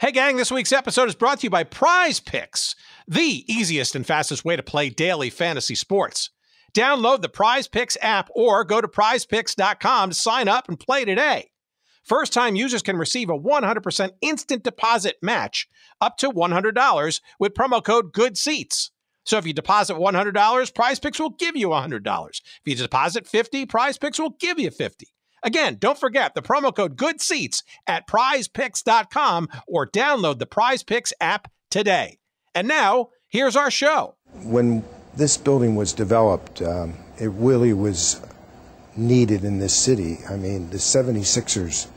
Hey, gang, this week's episode is brought to you by Prize Picks, the easiest and fastest way to play daily fantasy sports. Download the Prize Picks app or go to prizepicks.com to sign up and play today. First-time users can receive a 100% instant deposit match up to $100 with promo code GOODSEATS. So if you deposit $100, Prize Picks will give you $100. If you deposit $50, Prize Picks will give you $50. Again, don't forget the promo code GOODSEATS at prizepicks.com or download the Prize Picks app today. And now, here's our show. When this building was developed, it really was needed in this city. I mean, the 76ers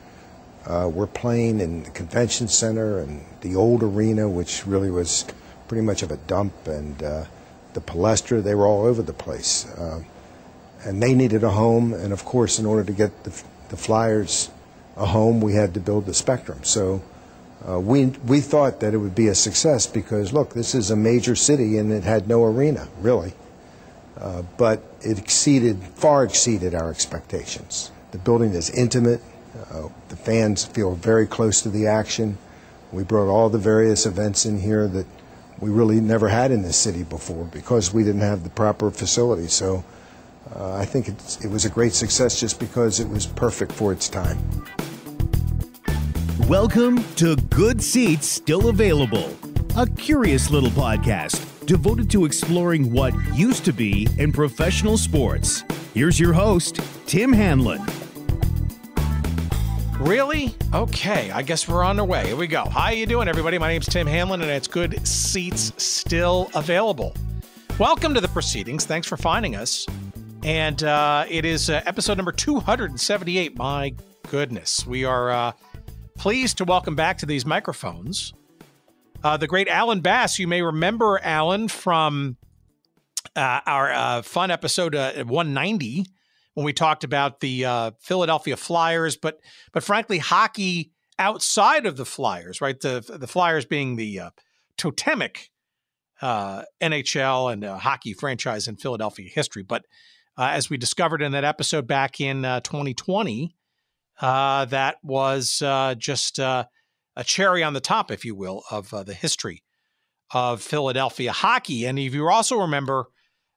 were playing in the convention center and the old arena, which really was pretty much of a dump, and the Palestra, they were all over the place. And they needed a home, and of course, in order to get the Flyers a home, we had to build the Spectrum. So we thought that it would be a success because, look, this is a major city and it had no arena, really. But it far exceeded our expectations. The building is intimate. The fans feel very close to the action. We brought all the various events in here that we really never had in this city before because we didn't have the proper facilities. So I think it was a great success just because it was perfect for its time. Welcome to Good Seats Still Available, a curious little podcast devoted to exploring what used to be in professional sports. Here's your host, Tim Hanlon. Really? Okay, I guess we're on our way. Here we go. How you doing, everybody? My name's Tim Hanlon, and it's Good Seats Still Available. Welcome to the proceedings. Thanks for finding us. And it is episode number 278. My goodness. We are pleased to welcome back to these microphones the great Alan Bass. You may remember Alan from our fun episode 190 when we talked about the Philadelphia Flyers, but frankly, hockey outside of the Flyers, right? The Flyers being the totemic NHL and hockey franchise in Philadelphia history. But as we discovered in that episode back in 2020, that was just a cherry on the top, if you will, of the history of Philadelphia hockey. And if you also remember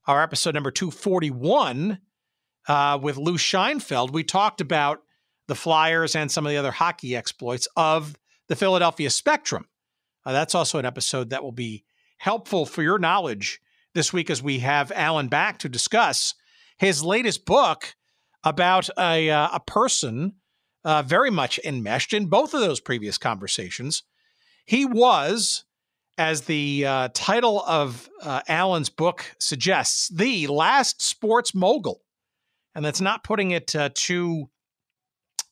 our episode number 241 with Lou Scheinfeld, we talked about the Flyers and some of the other hockey exploits of the Philadelphia Spectrum. That's also an episode that will be helpful for your knowledge this week as we have Alan back to discuss his latest book about a person very much enmeshed in both of those previous conversations. He was, as the title of Alan's book suggests, the Last Sports Mogul. And that's not putting it too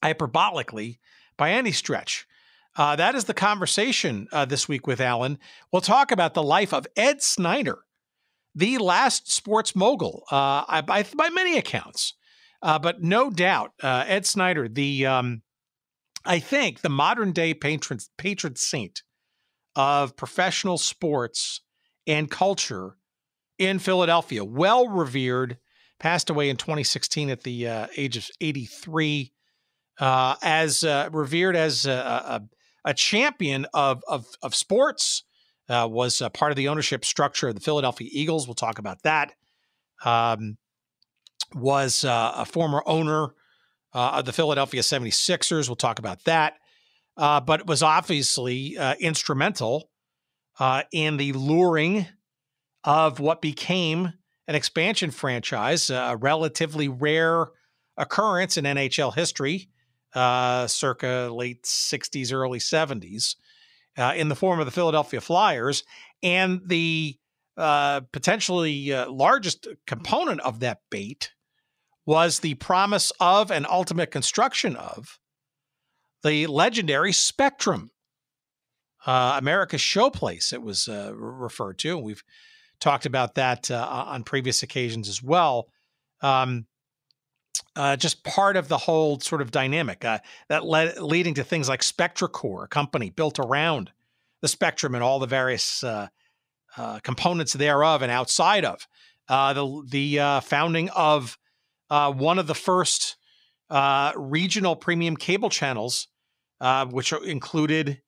hyperbolically by any stretch. That is the conversation this week with Alan. We'll talk about the life of Ed Snider, the last sports mogul by many accounts. But no doubt, Ed Snider, I think the modern day patron saint of professional sports and culture in Philadelphia, well revered, passed away in 2016 at the age of 83, as revered as a champion of sports, was part of the ownership structure of the Philadelphia Eagles. We'll talk about that. Was a former owner of the Philadelphia 76ers. We'll talk about that. But was obviously instrumental in the luring of what became an expansion franchise, a relatively rare occurrence in NHL history, circa late 60s, early 70s, in the form of the Philadelphia Flyers. And the potentially largest component of that bait was the promise of and ultimate construction of the legendary Spectrum, America's showplace, it was referred to. And we've talked about that on previous occasions as well. Just part of the whole sort of dynamic that leading to things like Spectacor, a company built around the Spectrum and all the various components thereof and outside of. The founding of one of the first regional premium cable channels, which included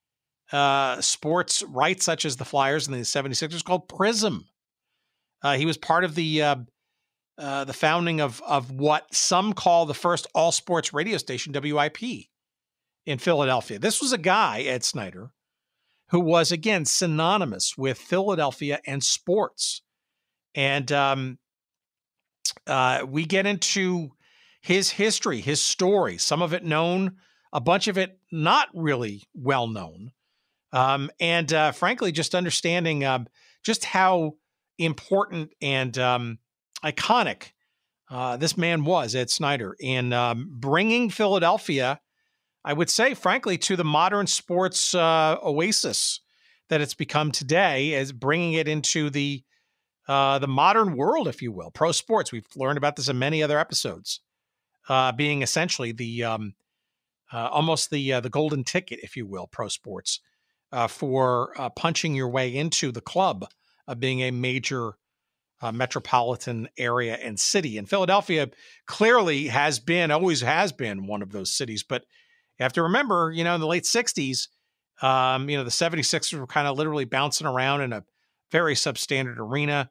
sports rights such as the Flyers and the 76ers called Prism. He was part of the founding of what some call the first all-sports radio station, WIP, in Philadelphia. This was a guy, Ed Snider, who was, again, synonymous with Philadelphia and sports. And we get into his history, his story, some of it known, a bunch of it not really well known. And frankly, just understanding just how important and iconic this man was, Ed Snider, in bringing Philadelphia, I would say, frankly, to the modern sports oasis that it's become today, as bringing it into the modern world, if you will, pro sports. We've learned about this in many other episodes, being essentially the almost the golden ticket, if you will, pro sports, for punching your way into the club of being a major metropolitan area and city. And Philadelphia clearly always has been one of those cities. But you have to remember, in the late 60s, the 76ers were kind of literally bouncing around in a very substandard arena.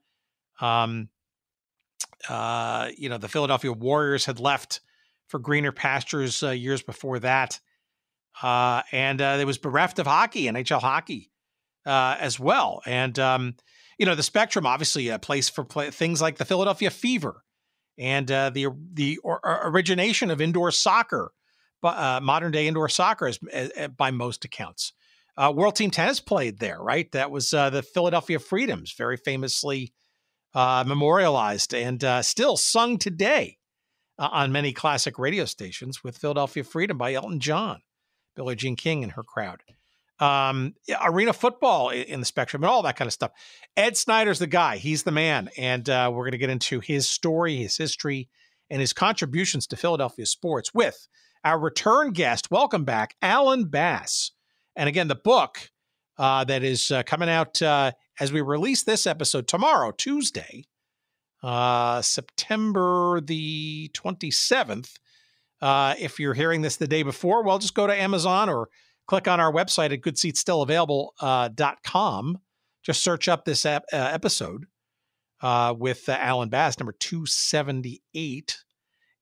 The Philadelphia Warriors had left for greener pastures years before that. And it was bereft of hockey, NHL hockey as well. And, the Spectrum, obviously a place for things like the Philadelphia Fever and the origination of indoor soccer, modern day indoor soccer by most accounts. World Team Tennis played there, right? That was the Philadelphia Freedoms, very famously memorialized and still sung today on many classic radio stations, with Philadelphia Freedom by Elton John, Billie Jean King and her crowd. Arena football in the Spectrum and all that kind of stuff. Ed Snider's the guy. He's the man. And we're going to get into his story, his history, and his contributions to Philadelphia sports with our return guest. Welcome back, Alan Bass. And again, the book that is coming out as we release this episode tomorrow, Tuesday, September the 27th. If you're hearing this the day before, well, just go to Amazon or click on our website at goodseatsstillavailable.com. Just search up this episode with Alan Bass, number 278.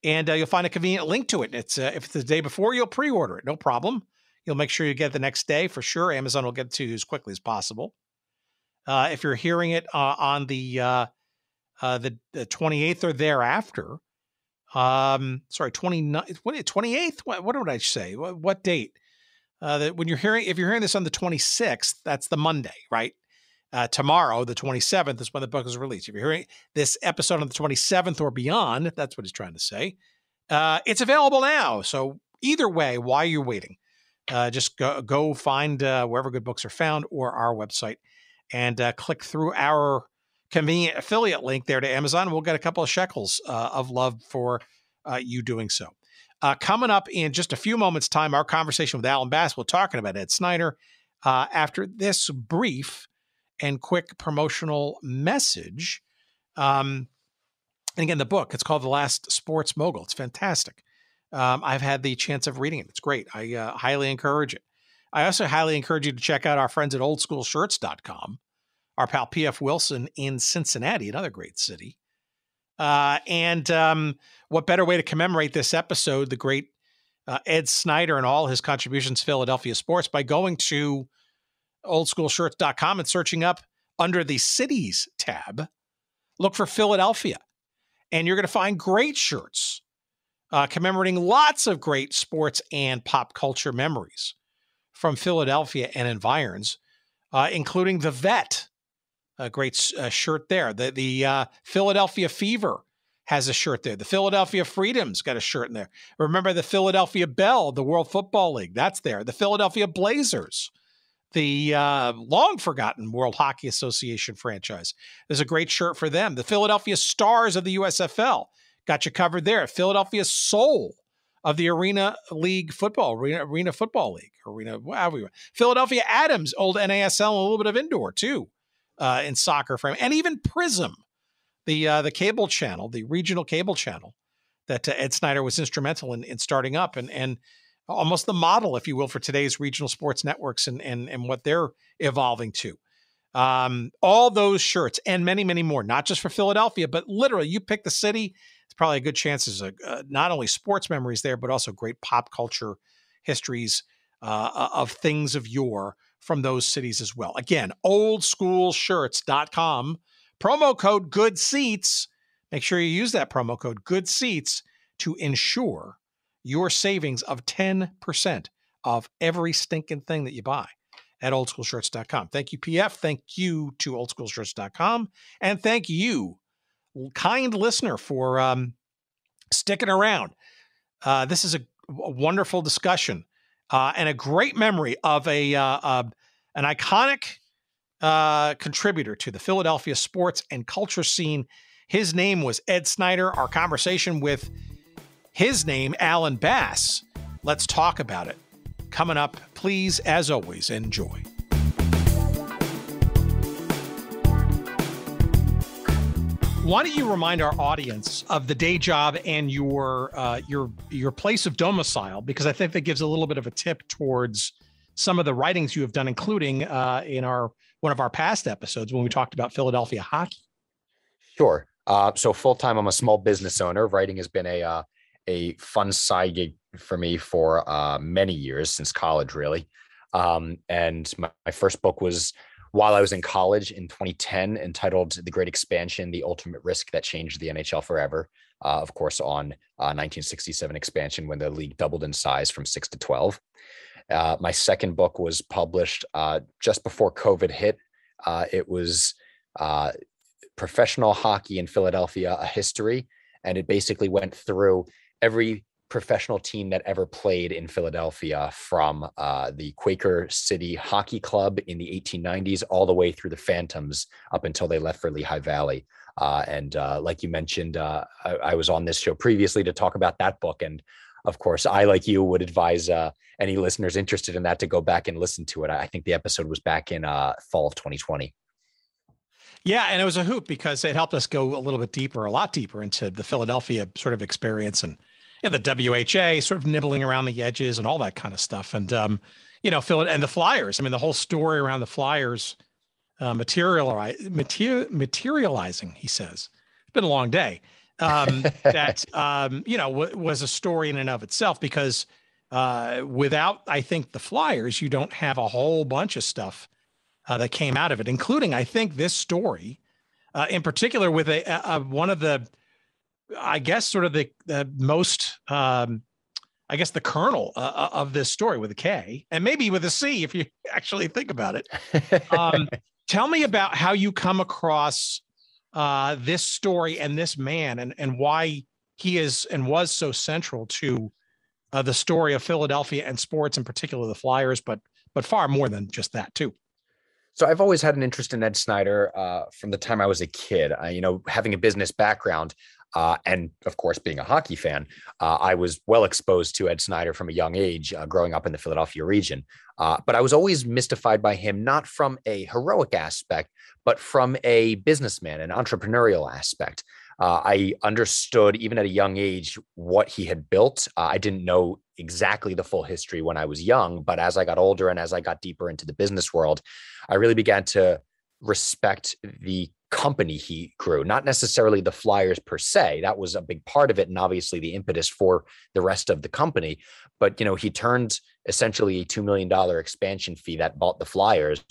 And you'll find a convenient link to it. It's if it's the day before, you'll pre-order it. No problem. You'll make sure you get it the next day for sure. Amazon will get it to you as quickly as possible. If you're hearing it on the 28th or thereafter, 29th, 28th. What did I say? What date? If you're hearing this on the 26th, that's the Monday, right? Tomorrow, the 27th, is when the book is released. If you're hearing this episode on the 27th or beyond, that's what he's trying to say. It's available now. So either way, while you're waiting, just go find wherever good books are found or our website and click through our convenient affiliate link there to Amazon. We'll get a couple of shekels of love for you doing so. Coming up in just a few moments' time, our conversation with Alan Bass. We're talking about Ed Snider after this brief and quick promotional message. And again, the book, it's called The Last Sports Mogul. It's fantastic. I've had the chance of reading it. It's great. I highly encourage it. I also highly encourage you to check out our friends at oldschoolshirts.com. Our pal P.F. Wilson in Cincinnati, another great city. And what better way to commemorate this episode, the great Ed Snider and all his contributions to Philadelphia sports, by going to oldschoolshirts.com and searching up under the cities tab, look for Philadelphia. And you're going to find great shirts commemorating lots of great sports and pop culture memories from Philadelphia and environs, including the Vet. A great shirt there. The Philadelphia Fever has a shirt there. The Philadelphia Freedom's got a shirt in there. Remember the Philadelphia Bell, the World Football League, that's there. The Philadelphia Blazers, the long-forgotten World Hockey Association franchise. There's a great shirt for them. The Philadelphia Stars of the USFL, got you covered there. Philadelphia Soul of the Arena Football League. Philadelphia Adams, old NASL, and a little bit of indoor too. In soccer frame, and even Prism, the cable channel, the regional cable channel that Ed Snider was instrumental in starting up, and almost the model, if you will, for today's regional sports networks and what they're evolving to. All those shirts and many, many more, not just for Philadelphia, but literally you pick the city. It's probably a good chance there's not only sports memories there, but also great pop culture histories of things of yore from those cities as well. Again, oldschoolshirts.com, promo code Good Seats. Make sure you use that promo code Good Seats to ensure your savings of 10% of every stinking thing that you buy at oldschoolshirts.com. Thank you, PF. Thank you to oldschoolshirts.com. And thank you, kind listener, for sticking around. This is a wonderful discussion and a great memory of an iconic contributor to the Philadelphia sports and culture scene. His name was Ed Snider. Our conversation with his name, Alan Bass. Let's talk about it. Coming up, please, as always, enjoy. Why don't you remind our audience of the day job and your place of domicile? Because I think that gives a little bit of a tip towards some of the writings you have done, including in one of our past episodes when we talked about Philadelphia hockey. Sure. So full-time, I'm a small business owner. Writing has been a fun side gig for me for many years, since college, really. And my first book was while I was in college in 2010, entitled The Great Expansion, The Ultimate Risk That Changed the NHL Forever. Of course, on 1967 expansion, when the league doubled in size from 6 to 12. My second book was published just before COVID hit. It was Professional Hockey in Philadelphia, A History. And it basically went through every professional team that ever played in Philadelphia, from the Quaker City Hockey Club in the 1890s all the way through the Phantoms up until they left for Lehigh Valley. And like you mentioned, I was on this show previously to talk about that book. And of course, I, like you, would advise any listeners interested in that to go back and listen to it. I think the episode was back in fall of 2020. Yeah, and it was a hoop because it helped us go a lot deeper into the Philadelphia sort of experience and the WHA sort of nibbling around the edges and all that kind of stuff. And, Phil and the Flyers. I mean, the whole story around the Flyers materializing, he says. It's been a long day. That was a story in and of itself, because without, I think, the Flyers, you don't have a whole bunch of stuff that came out of it, including, I think, this story in particular with one of the, I guess, sort of the most, the kernel of this story, with a K and maybe with a C, if you actually think about it. Tell me about how you come across this story and this man, and why he is and was so central to the story of Philadelphia and sports, in particular the Flyers, but far more than just that too. So I've always had an interest in Ed Snider from the time I was a kid. Having a business background and, of course, being a hockey fan, I was well exposed to Ed Snider from a young age, growing up in the Philadelphia region. But I was always mystified by him, not from a heroic aspect, but from a businessman, an entrepreneurial aspect. I understood, even at a young age, what he had built. I didn't know exactly the full history when I was young, but as I got older and as I got deeper into the business world, I really began to respect the company he grew, not necessarily the Flyers per se. That was a big part of it, and obviously the impetus for the rest of the company. But, he turned essentially a $2 million expansion fee that bought the Flyers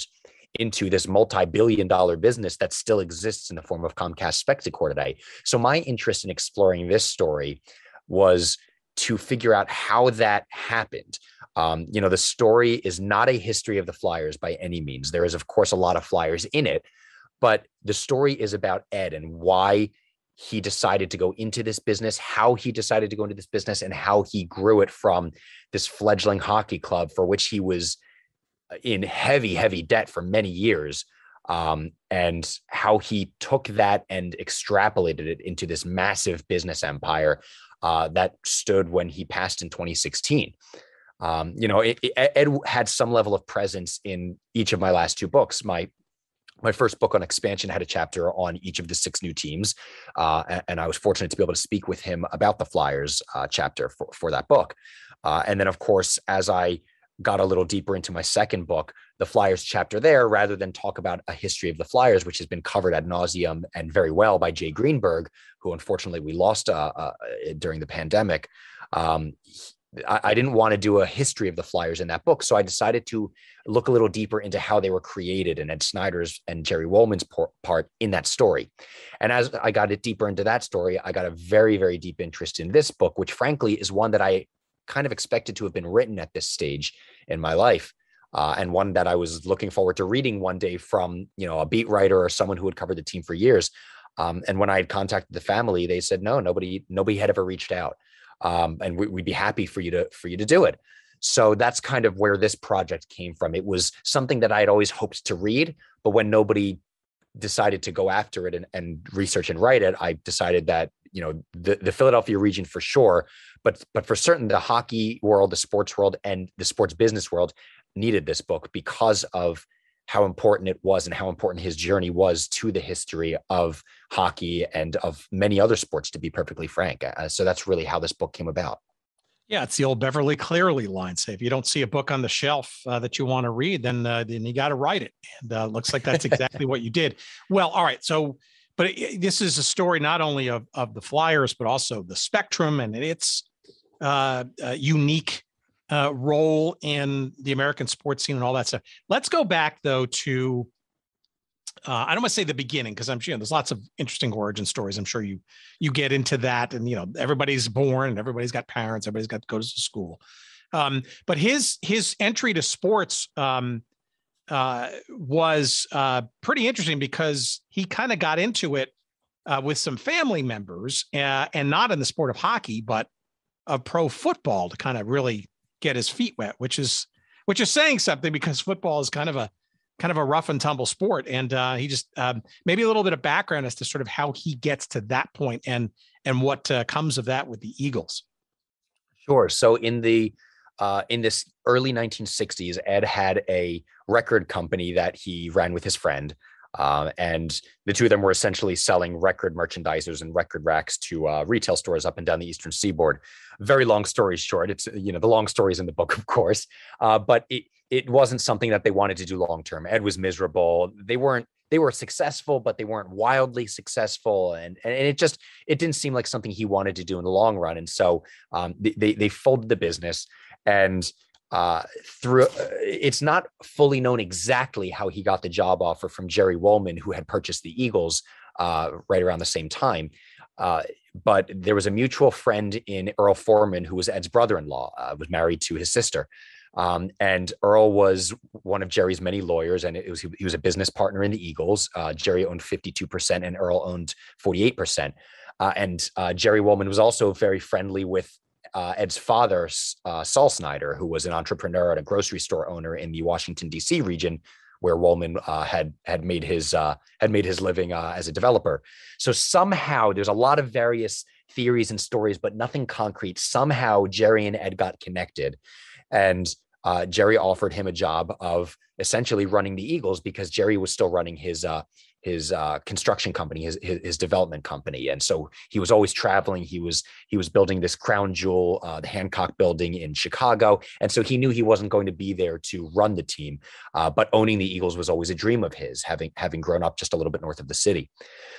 into this multi-billion-dollar business that still exists in the form of Comcast-Spectacor today. So my interest in exploring this story was to figure out how that happened. The story is not a history of the Flyers by any means. There is, of course, a lot of Flyers in it, but the story is about Ed and why he decided to go into this business, how he decided to go into this business, and how he grew it from this fledgling hockey club for which he was in heavy, heavy debt for many years, and how he took that and extrapolated it into this massive business empire that stood when he passed in 2016. Ed had some level of presence in each of my last two books. My first book on expansion had a chapter on each of the 6 new teams, and I was fortunate to be able to speak with him about the Flyers chapter for that book. And then, of course, as I got a little deeper into my second book, the Flyers chapter there, rather than talk about a history of the Flyers, which has been covered ad nauseum and very well by Jay Greenberg, who unfortunately we lost during the pandemic. I didn't want to do a history of the Flyers in that book. So I decided to look a little deeper into how they were created and Ed Snider's and Jerry Woolman's part in that story. And as I got it deeper into that story, I got a very, very deep interest in this book, which frankly is one that I kind of expected to have been written at this stage in my life. And one that I was looking forward to reading one day from, a beat writer or someone who had covered the team for years. And when I had contacted the family, they said, no, nobody had ever reached out. And we'd be happy for you to do it. So that's kind of where this project came from. It was something that I had always hoped to read, but when nobody decided to go after it and research and write it, I decided that, the Philadelphia region for sure, but for certain, the hockey world, the sports world, and the sports business world needed this book because of how important it was and how important his journey was to the history of hockey and of many other sports, to be perfectly frank. So that's really how this book came about. Yeah, it's the old Beverly Clearly line. Say, if you don't see a book on the shelf that you want to read, then you got to write it. And looks like that's exactly what you did. Well, all right. So, but this is a story not only of the Flyers, but also the Spectrum and its unique role in the American sports scene and all that stuff. Let's go back though to I don't want to say the beginning, because I'm sure there's lots of interesting origin stories. I'm sure you get into that, and everybody's born and everybody's got parents, everybody's got to go to school. But his entry to sports was pretty interesting because he kind of got into it with some family members, and not in the sport of hockey, but of pro football, to kind of really get his feet wet, which is saying something, because football is kind of a rough and tumble sport. And he just maybe a little bit of background as to sort of how he gets to that point and what comes of that with the Eagles. Sure. So in this early 1960s, Ed had a record company that he ran with his friend. And the two of them were essentially selling record merchandisers and record racks to retail stores up and down the Eastern Seaboard. Very long story short, it's, the long stories in the book, of course, but it wasn't something that they wanted to do long term. Ed was miserable. They were successful, but they weren't wildly successful. And it didn't seem like something he wanted to do in the long run. And so they folded the business, and it's not fully known exactly how he got the job offer from Jerry Woolman, who had purchased the Eagles right around the same time. But there was a mutual friend in Earl Foreman, who was Ed's brother-in-law, was married to his sister. And Earl was one of Jerry's many lawyers, and he was a business partner in the Eagles. Jerry owned 52% and Earl owned 48%. And Jerry Woolman was also very friendly with Ed's father, Saul Snider, who was an entrepreneur and a grocery store owner in the Washington, D.C. region, where Woolman had made his living as a developer. So somehow there's a lot of various theories and stories, but nothing concrete. Somehow Jerry and Ed got connected, and Jerry offered him a job of essentially running the Eagles, because Jerry was still running his construction company, his development company. And so he was always traveling. He was building this crown jewel, the Hancock building in Chicago. And so he knew he wasn't going to be there to run the team. But owning the Eagles was always a dream of his, having grown up just a little bit north of the city.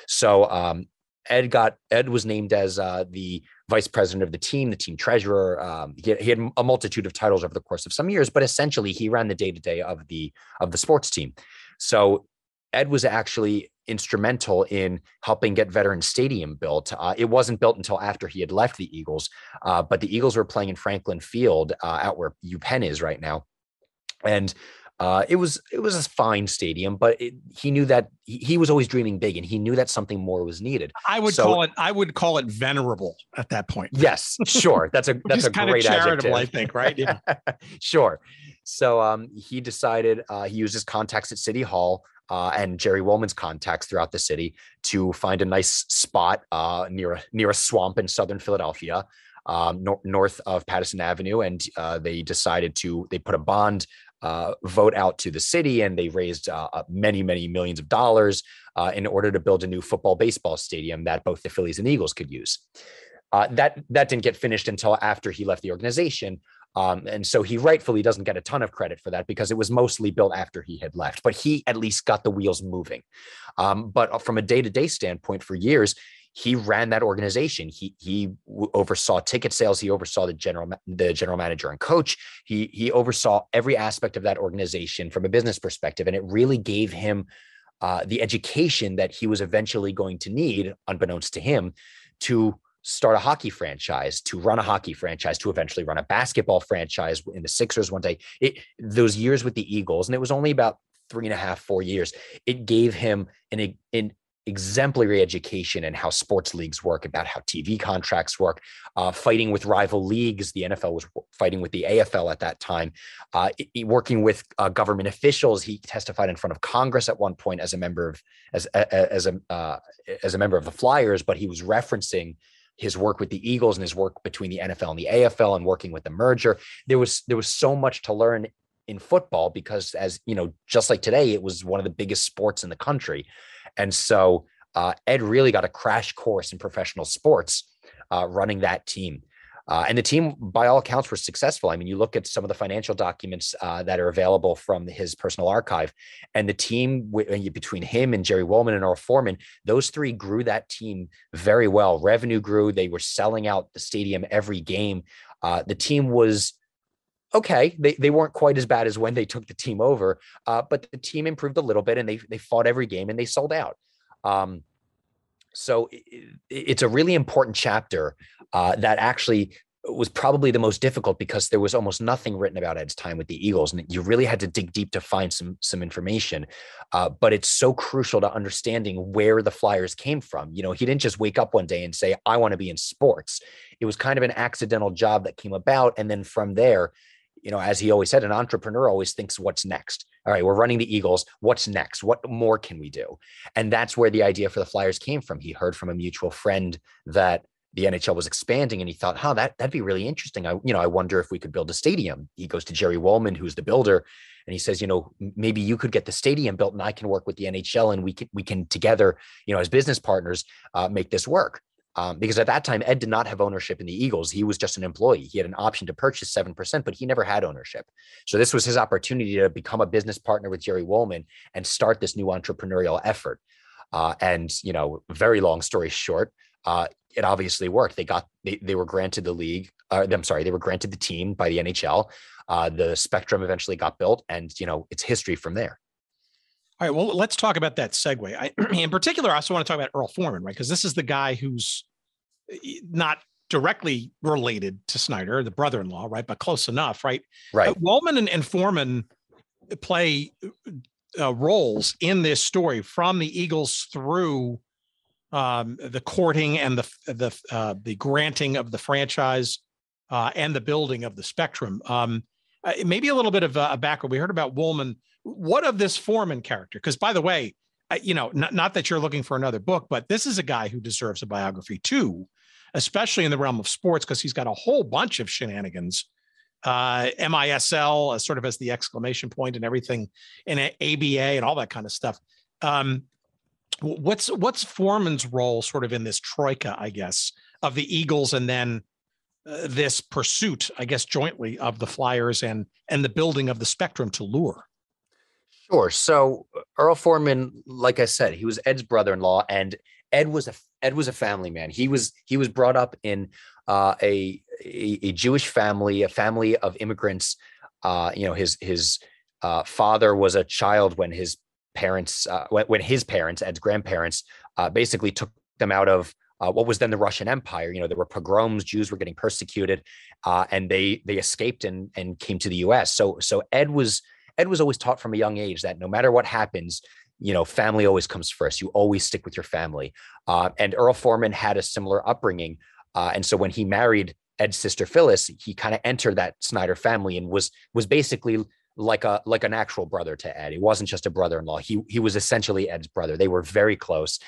So Ed was named as the vice president of the team treasurer. He had a multitude of titles over the course of some years, but essentially he ran the day-to-day of the sports team. So Ed was actually instrumental in helping get Veterans Stadium built. It wasn't built until after he had left the Eagles, but the Eagles were playing in Franklin Field, out where UPenn is right now. And it was a fine stadium, but he knew that he was always dreaming big, and he knew that something more was needed. I would call it venerable at that point. Yes, sure. That's a great charitable, adjective. I think, right? Yeah. Sure. So he decided he used his contacts at City Hall and Jerry Woolman's contacts throughout the city to find a nice spot near a swamp in southern Philadelphia, north of Patterson Avenue, and they put a bond vote out to the city, and they raised many millions of dollars in order to build a new baseball stadium that both the Phillies and Eagles could use. That didn't get finished until after he left the organization, And so he rightfully doesn't get a ton of credit for that because it was mostly built after he had left, but he at least got the wheels moving. But from a day-to-day standpoint, for years, he ran that organization. He oversaw ticket sales. He oversaw the general manager and coach. He oversaw every aspect of that organization from a business perspective. And it really gave him the education that he was eventually going to need, unbeknownst to him, to start a hockey franchise, to run a hockey franchise, to eventually run a basketball franchise in the Sixers one day. Those years with the Eagles, and it was only about 3.5, 4 years, it gave him an exemplary education in how sports leagues work, about how TV contracts work, fighting with rival leagues. The NFL was fighting with the AFL at that time, working with government officials. He testified in front of Congress at one point as a member of a member of the Flyers, but he was referencing his work with the Eagles and his work between the NFL and the AFL and working with the merger. There was so much to learn in football because, as you know, just like today, it was one of the biggest sports in the country. And so Ed really got a crash course in professional sports running that team. And the team, by all accounts, were successful. I mean, you look at some of the financial documents that are available from his personal archive, and the team between him and Jerry Woolman and Earl Foreman, those three grew that team very well. Revenue grew. They were selling out the stadium every game. The team was okay. They weren't quite as bad as when they took the team over, but the team improved a little bit, and they fought every game and they sold out. So it's a really important chapter that actually was probably the most difficult because there was almost nothing written about Ed's time with the Eagles, and you really had to dig deep to find some information. But it's so crucial to understanding where the Flyers came from. You know, he didn't just wake up one day and say, I want to be in sports. It was kind of an accidental job that came about. And then from there, you know, as he always said, an entrepreneur always thinks, what's next? All right, we're running the Eagles. What's next? What more can we do? And that's where the idea for the Flyers came from. He heard from a mutual friend that the NHL was expanding, and he thought, that'd be really interesting. I wonder if we could build a stadium. He goes to Jerry Woolman, who's the builder, and he says, maybe you could get the stadium built and I can work with the NHL, and we can together, as business partners, make this work. Because at that time, Ed did not have ownership in the Eagles. He was just an employee. He had an option to purchase 7%, but he never had ownership. So this was his opportunity to become a business partner with Jerry Woolman and start this new entrepreneurial effort. And very long story short, it obviously worked. They were granted the league. They were granted the team by the NHL. The Spectrum eventually got built, and it's history from there. All right, well, let's talk about that segue. In particular, I also want to talk about Earl Foreman, right? Because this is the guy who's not directly related to Snider, the brother-in-law, right? But close enough, right? Right. Woolman and Foreman play roles in this story from the Eagles through the courting and the granting of the franchise and the building of the Spectrum. Maybe a little bit of a background. We heard about Woolman. What of this Foreman character? Because, by the way, not that you're looking for another book, but this is a guy who deserves a biography too, especially in the realm of sports, because he's got a whole bunch of shenanigans. MISL sort of as the exclamation point and everything, and ABA and all that kind of stuff. What's Foreman's role sort of in this troika, I guess, of the Eagles, and then this pursuit, I guess, jointly of the Flyers and the building of the Spectrum to lure? Sure. So Earl Foreman, like I said, he was Ed's brother-in-law, and Ed was a family man. He was brought up in a Jewish family, a family of immigrants. His father was a child when his parents, Ed's grandparents, basically took them out of what was then the Russian Empire. There were pogroms, Jews were getting persecuted, and they escaped and came to the U.S. So Ed was always taught from a young age that no matter what happens, family always comes first. You always stick with your family. And Earl Foreman had a similar upbringing. And so when he married Ed's sister Phyllis, he kind of entered that Snider family and was basically like an actual brother to Ed. He wasn't just a brother-in-law. He was essentially Ed's brother. They were very close.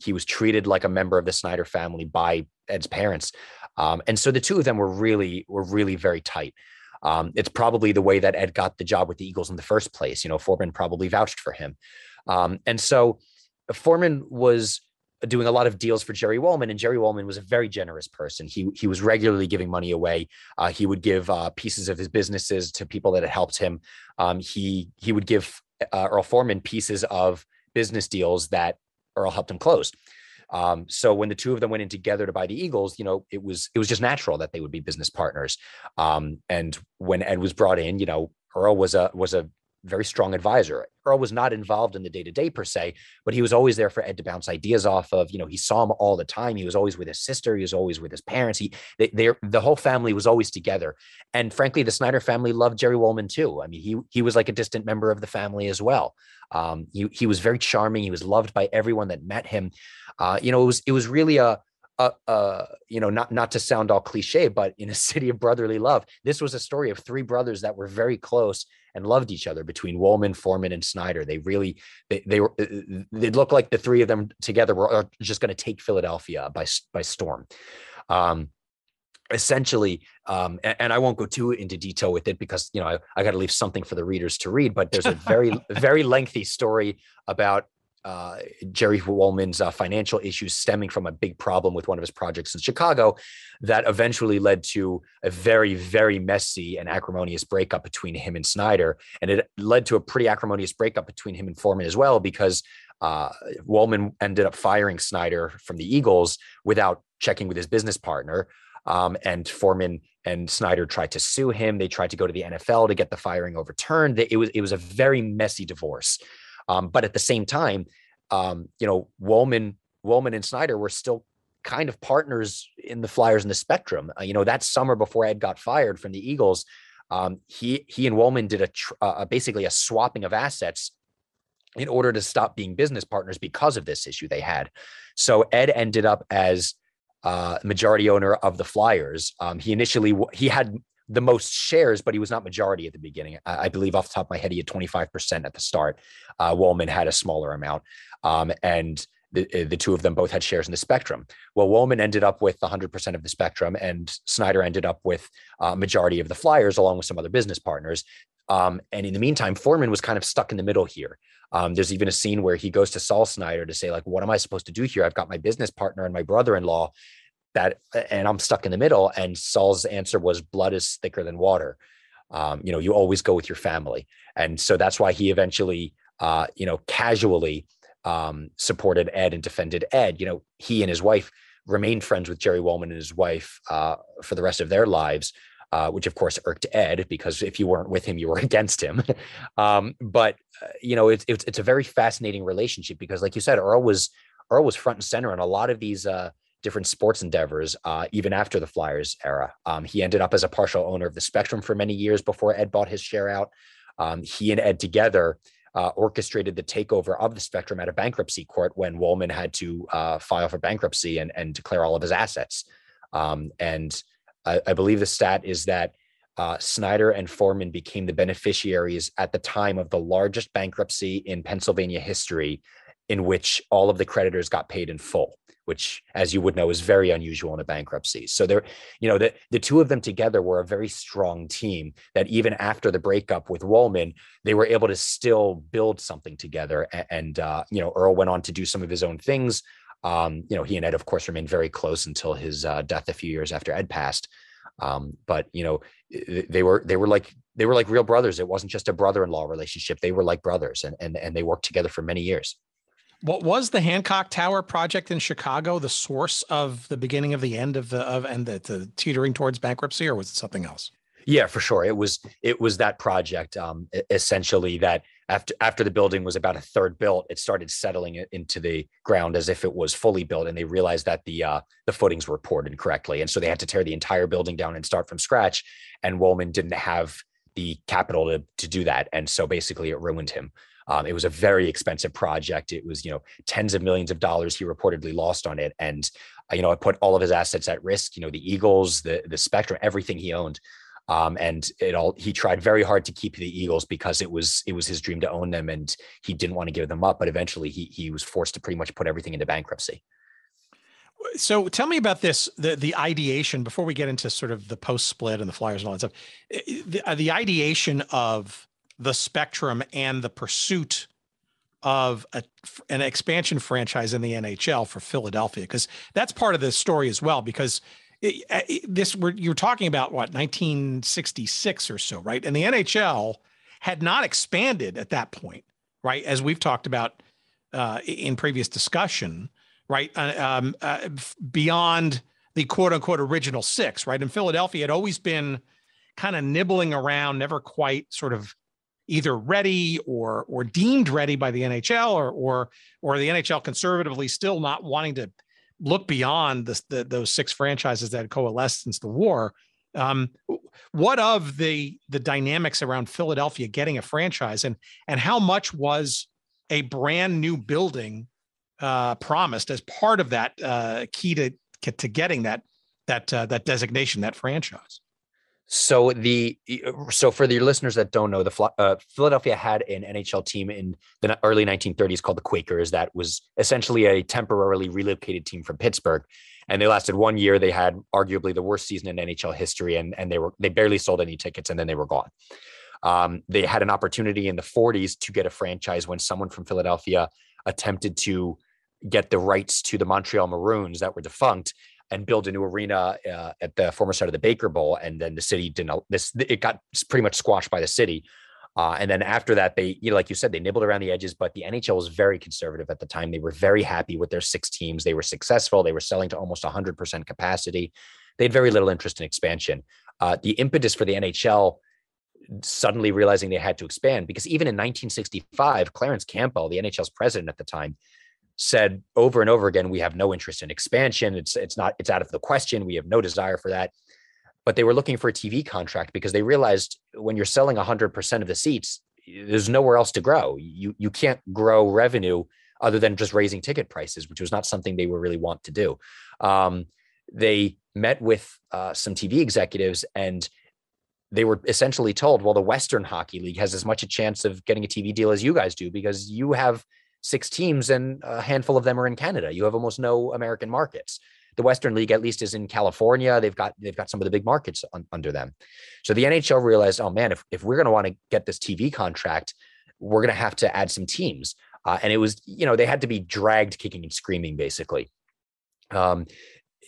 He was treated like a member of the Snider family by Ed's parents. And so the two of them were really very tight. It's probably the way that Ed got the job with the Eagles in the first place. Foreman probably vouched for him. And so Foreman was doing a lot of deals for Jerry Wolman, and Jerry Wolman was a very generous person. He was regularly giving money away. He would give pieces of his businesses to people that had helped him. He would give Earl Foreman pieces of business deals that Earl helped him close. So when the two of them went in together to buy the Eagles, it was just natural that they would be business partners. And when Ed was brought in, Earl was a very strong advisor. Earl was not involved in the day-to-day per se, but he was always there for Ed to bounce ideas off of. He saw him all the time. He was always with his sister. He was always with his parents. The whole family was always together. And frankly, the Snider family loved Jerry Wolman too. I mean, he was like a distant member of the family as well. He was very charming. He was loved by everyone that met him. It was really not to sound all cliche, but in a city of brotherly love, this was a story of three brothers that were very close and loved each other between Wolman, Foreman, and Snider. They looked like the three of them together were just going to take Philadelphia by storm. Essentially, and I won't go too into detail with it because, I got to leave something for the readers to read, but there's a very, very lengthy story about Jerry Wolman's financial issues stemming from a big problem with one of his projects in Chicago that eventually led to a very, very messy and acrimonious breakup between him and Snider. And it led to a pretty acrimonious breakup between him and Foreman as well, because Wolman ended up firing Snider from the Eagles without checking with his business partner. And Foreman and Snider tried to sue him. They tried to go to the NFL to get the firing overturned. It was a very messy divorce. But at the same time, Wolman and Snider were still kind of partners in the Flyers and the Spectrum. That summer before Ed got fired from the Eagles, he and Wolman did basically a swapping of assets in order to stop being business partners because of this issue they had. So Ed ended up as majority owner of the Flyers. He had the most shares, but he was not majority at the beginning. I believe off the top of my head, he had 25% at the start. Wolman had a smaller amount. And the two of them both had shares in the Spectrum. Well, Wolman ended up with 100% of the Spectrum, and Snider ended up with a majority of the Flyers, along with some other business partners. And in the meantime, Foreman was kind of stuck in the middle here. There's even a scene where he goes to Saul Snider to say, like, what am I supposed to do here? I've got my business partner and my brother-in-law and I'm stuck in the middle. And Saul's answer was, blood is thicker than water. You always go with your family. And so that's why he eventually, casually supported Ed and defended Ed. He and his wife remained friends with Jerry Wolman and his wife for the rest of their lives, which of course irked Ed, because if you weren't with him, you were against him. But it's a very fascinating relationship because, like you said, Earl was front and center in a lot of these different sports endeavors, even after the Flyers era. He ended up as a partial owner of the Spectrum for many years before Ed bought his share out. He and Ed together orchestrated the takeover of the Spectrum at a bankruptcy court when Wolman had to file for bankruptcy and declare all of his assets. And I believe the stat is that Snider and Foreman became the beneficiaries at the time of the largest bankruptcy in Pennsylvania history, in which all of the creditors got paid in full, which, as you would know, is very unusual in a bankruptcy. So the two of them together were a very strong team that even after the breakup with Wolman, they were able to still build something together. And Earl went on to do some of his own things. He and Ed, of course, remained very close until his death a few years after Ed passed. But they were like real brothers. It wasn't just a brother-in-law relationship. They were like brothers, and they worked together for many years. What was the Hancock Tower project in Chicago the source of the beginning of the end of the teetering towards bankruptcy, or was it something else? Yeah, for sure. It was that project, essentially, that after the building was about a third built, it started settling it into the ground as if it was fully built, and they realized that the footings were poured incorrectly, and so they had to tear the entire building down and start from scratch. And Wolman didn't have the capital to do that, and so basically it ruined him. It was a very expensive project. It was, tens of millions of dollars he reportedly lost on it. And, it put all of his assets at risk, the Eagles, the Spectrum, everything he owned. And he tried very hard to keep the Eagles because it was his dream to own them, and he didn't want to give them up. But eventually he was forced to pretty much put everything into bankruptcy. So tell me about this, the ideation, before we get into sort of the post split and the Flyers and all that stuff, the ideation of the Spectrum and the pursuit of an expansion franchise in the NHL for Philadelphia? Because that's part of the story as well. Because you're talking about what, 1966 or so, right? And the NHL had not expanded at that point, right? As we've talked about in previous discussion, right? Beyond the quote unquote original six, right? And Philadelphia had always been kind of nibbling around, never quite sort of either ready or deemed ready by the NHL or the NHL conservatively still not wanting to look beyond those six franchises that had coalesced since the war. What of the dynamics around Philadelphia getting a franchise, and how much was a brand new building promised as part of that key to getting that designation, that franchise? So for the listeners that don't know, Philadelphia had an NHL team in the early 1930s called the Quakers that was essentially a temporarily relocated team from Pittsburgh, and they lasted 1 year. They had arguably the worst season in NHL history, and they barely sold any tickets, and then they were gone. They had an opportunity in the 40s to get a franchise when someone from Philadelphia attempted to get the rights to the Montreal Maroons that were defunct and build a new arena at the former site of the Baker Bowl. And then the city it got pretty much squashed by the city. And then after that, they, like you said, they nibbled around the edges, but the NHL was very conservative at the time. They were very happy with their six teams. They were successful. They were selling to almost 100% capacity. They had very little interest in expansion. The impetus for the NHL suddenly realizing they had to expand, because even in 1965, Clarence Campbell, the NHL's president at the time, said over and over again, we have no interest in expansion. It's out of the question. We have no desire for that. But they were looking for a TV contract because they realized when you're selling 100% of the seats, there's nowhere else to grow. You can't grow revenue other than just raising ticket prices, which was not something they were really want to do. They met with some TV executives, and they were essentially told, well, the Western Hockey League has as much a chance of getting a TV deal as you guys do, because you have six teams and a handful of them are in Canada. You have almost no American markets. The Western League at least is in California. They've got some of the big markets under them. So the NHL realized, oh man, if we're going to want to get this TV contract, we're going to have to add some teams. And it was, they had to be dragged kicking and screaming, basically.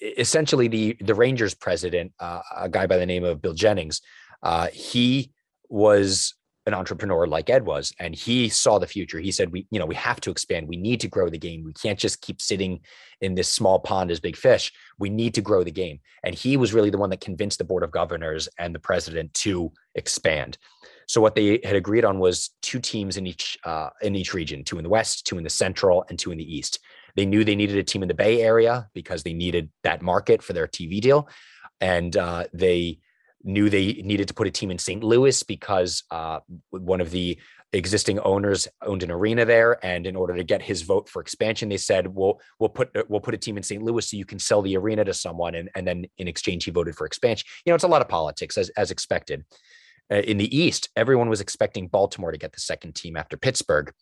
Essentially the Rangers president, a guy by the name of Bill Jennings, he was an entrepreneur like Ed was, and he saw the future. He said, we have to expand. We need to grow the game. We can't just keep sitting in this small pond as big fish. We need to grow the game. And he was really the one that convinced the board of governors and the president to expand. So what they had agreed on was two teams in each region, two in the West, two in the Central, and two in the East. They knew they needed a team in the Bay Area because they needed that market for their TV deal. And they knew they needed to put a team in St. Louis because one of the existing owners owned an arena there. And in order to get his vote for expansion, they said, we'll put a team in St. Louis so you can sell the arena to someone. And then in exchange, he voted for expansion. It's a lot of politics as expected. In the East, everyone was expecting Baltimore to get the second team after Pittsburgh.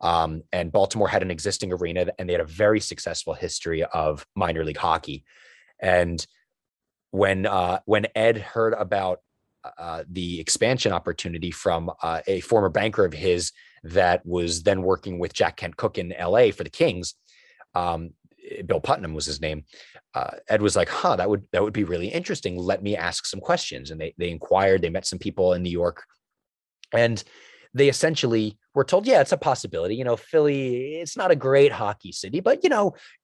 And Baltimore had an existing arena, and they had a very successful history of minor league hockey. And when Ed heard about the expansion opportunity from a former banker of his that was then working with Jack Kent Cooke in LA for the Kings, Bill Putnam was his name. Ed was like, that would be really interesting. Let me ask some questions. And they inquired, they met some people in New York, and they essentially were told, yeah, it's a possibility. Philly, it's not a great hockey city, but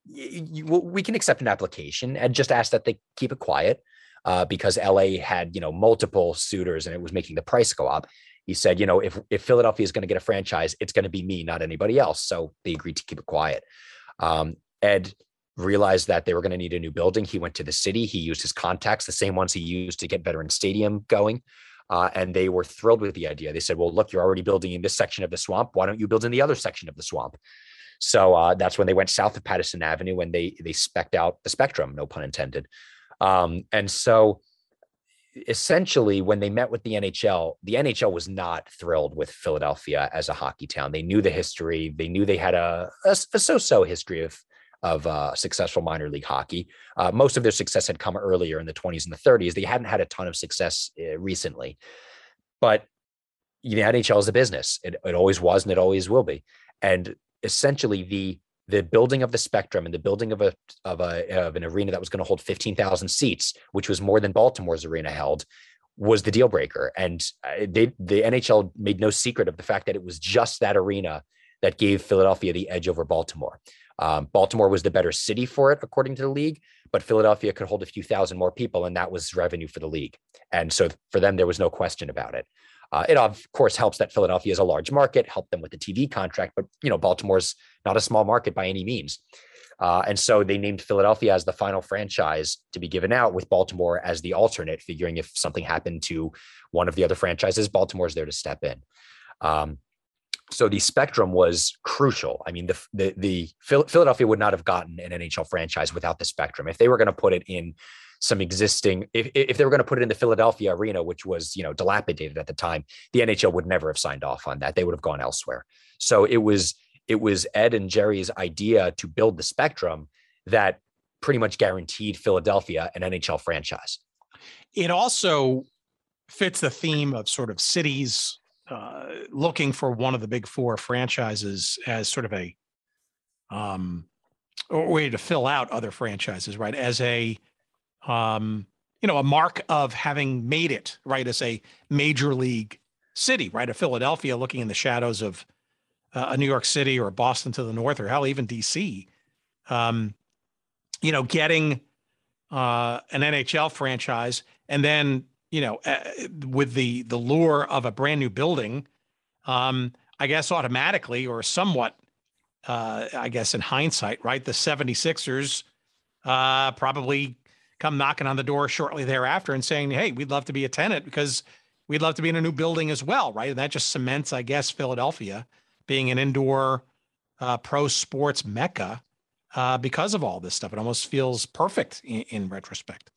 we can accept an application. And just asked that they keep it quiet because LA had, multiple suitors and it was making the price go up. He said, if Philadelphia is going to get a franchise, it's going to be me, not anybody else. So they agreed to keep it quiet. Ed realized that they were going to need a new building. He went to the city. He used his contacts, the same ones he used to get Veterans Stadium going. And they were thrilled with the idea. They said, well, look, you're already building in this section of the swamp. Why don't you build in the other section of the swamp? So that's when they went south of Patterson Avenue and they spec'd out the Spectrum, no pun intended. And so essentially when they met with the NHL was not thrilled with Philadelphia as a hockey town. They knew the history. They knew they had a so-so history of successful minor league hockey. Most of their success had come earlier in the 20s and the 30s. They hadn't had a ton of success recently, but the NHL is a business. It always was, and it always will be. And essentially the building of the Spectrum and the building of an arena that was going to hold 15,000 seats, which was more than Baltimore's arena held, was the deal breaker. And the NHL made no secret of the fact that it was just that arena that gave Philadelphia the edge over Baltimore. Baltimore was the better city for it, according to the league, but Philadelphia could hold a few thousand more people, and that was revenue for the league. And so for them, there was no question about it. It of course helps that Philadelphia is a large market, helped them with the TV contract, but Baltimore's not a small market by any means. And so they named Philadelphia as the final franchise to be given out, with Baltimore as the alternate, figuring if something happened to one of the other franchises, Baltimore's there to step in. So the Spectrum was crucial. I mean, the Philadelphia would not have gotten an NHL franchise without the Spectrum. If they were going to put it in some existing, if they were going to put it in the Philadelphia arena, which was, dilapidated at the time, the NHL would never have signed off on that. They would have gone elsewhere. So it was Ed and Jerry's idea to build the Spectrum that pretty much guaranteed Philadelphia an NHL franchise. It also fits the theme of sort of cities looking for one of the big four franchises as sort of a way to fill out other franchises, right? As a a mark of having made it, right? As a major league city, right? A Philadelphia looking in the shadows of a New York City or Boston to the north, or hell, even DC, getting an NHL franchise, and then, with the lure of a brand new building, I guess automatically, or somewhat, I guess in hindsight, right? The 76ers probably come knocking on the door shortly thereafter and saying, hey, we'd love to be a tenant because we'd love to be in a new building as well, right? And that just cements, I guess, Philadelphia being an indoor pro sports mecca because of all this stuff. It almost feels perfect in retrospect.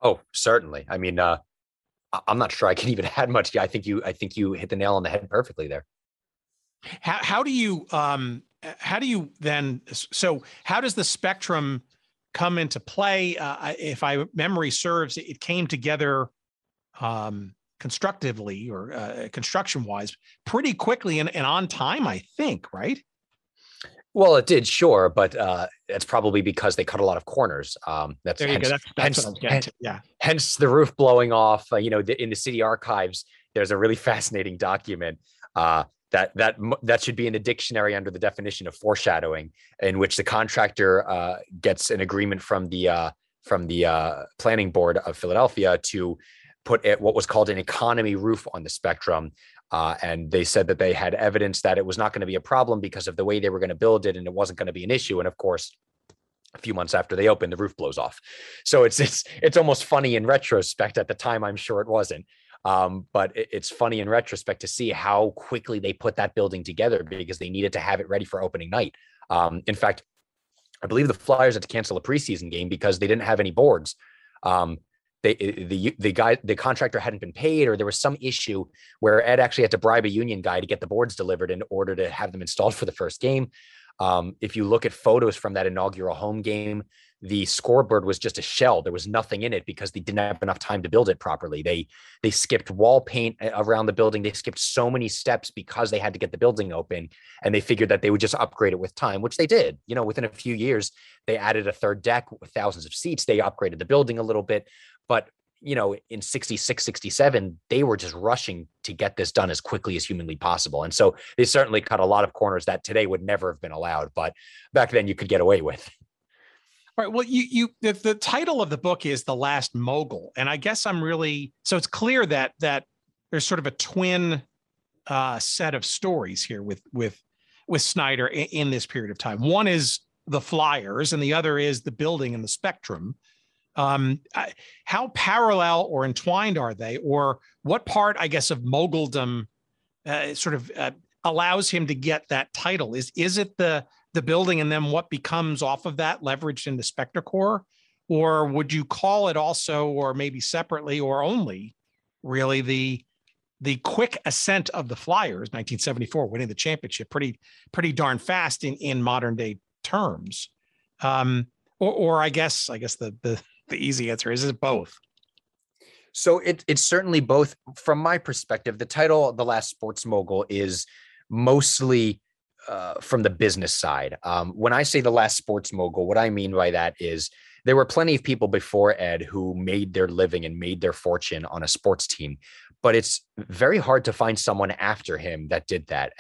Oh, certainly. I mean, I'm not sure I can even add much. I think you hit the nail on the head perfectly there. How do you then? So how does the Spectrum come into play? If memory serves, it came together constructively or construction wise pretty quickly and on time, I think, right? Well, it did, sure, but it's probably because they cut a lot of corners. That's there you hence, go. That's what I was getting to. Yeah. Hence the roof blowing off. In the city archives, there's a really fascinating document that should be in the dictionary under the definition of foreshadowing, in which the contractor gets an agreement from the planning board of Philadelphia to put what was called an economy roof on the Spectrum. And they said that they had evidence that it was not going to be a problem because of the way they were going to build it, and it wasn't going to be an issue. And of course, a few months after they opened, the roof blows off. So it's almost funny in retrospect. At the time, I'm sure it wasn't. But it's funny in retrospect to see how quickly they put that building together because they needed to have it ready for opening night. In fact, I believe the Flyers had to cancel a preseason game because they didn't have any boards. The contractor hadn't been paid, or there was some issue where Ed actually had to bribe a union guy to get the boards delivered in order to have them installed for the first game. If you look at photos from that inaugural home game, the scoreboard was just a shell. There was nothing in it because they didn't have enough time to build it properly. They skipped wall paint around the building. They skipped so many steps because they had to get the building open, and they figured that they would just upgrade it with time, which they did. Within a few years, they added a third deck with thousands of seats. They upgraded the building a little bit, but in 66, 67, they were just rushing to get this done as quickly as humanly possible. And so they certainly cut a lot of corners that today would never have been allowed, but back then you could get away with. All right. Well, the title of the book is The Last Mogul. And I guess so it's clear that there's sort of a twin set of stories here with Snider in this period of time. One is the Flyers and the other is the building and the Spectrum. How parallel or entwined are they, or what part, I guess, of moguldom allows him to get that title? Is it the building and then what becomes off of that leveraged into Spectacor, or would you call it also, or maybe separately, or only really the quick ascent of the Flyers, 1974, winning the championship pretty darn fast in modern day terms, or I guess the easy answer is it both? So it's certainly both. From my perspective, the title, The Last Sports Mogul, is mostly from the business side. When I say the last sports mogul, what I mean by that is there were plenty of people before Ed who made their living and made their fortune on a sports team, but it's very hard to find someone after him that did that.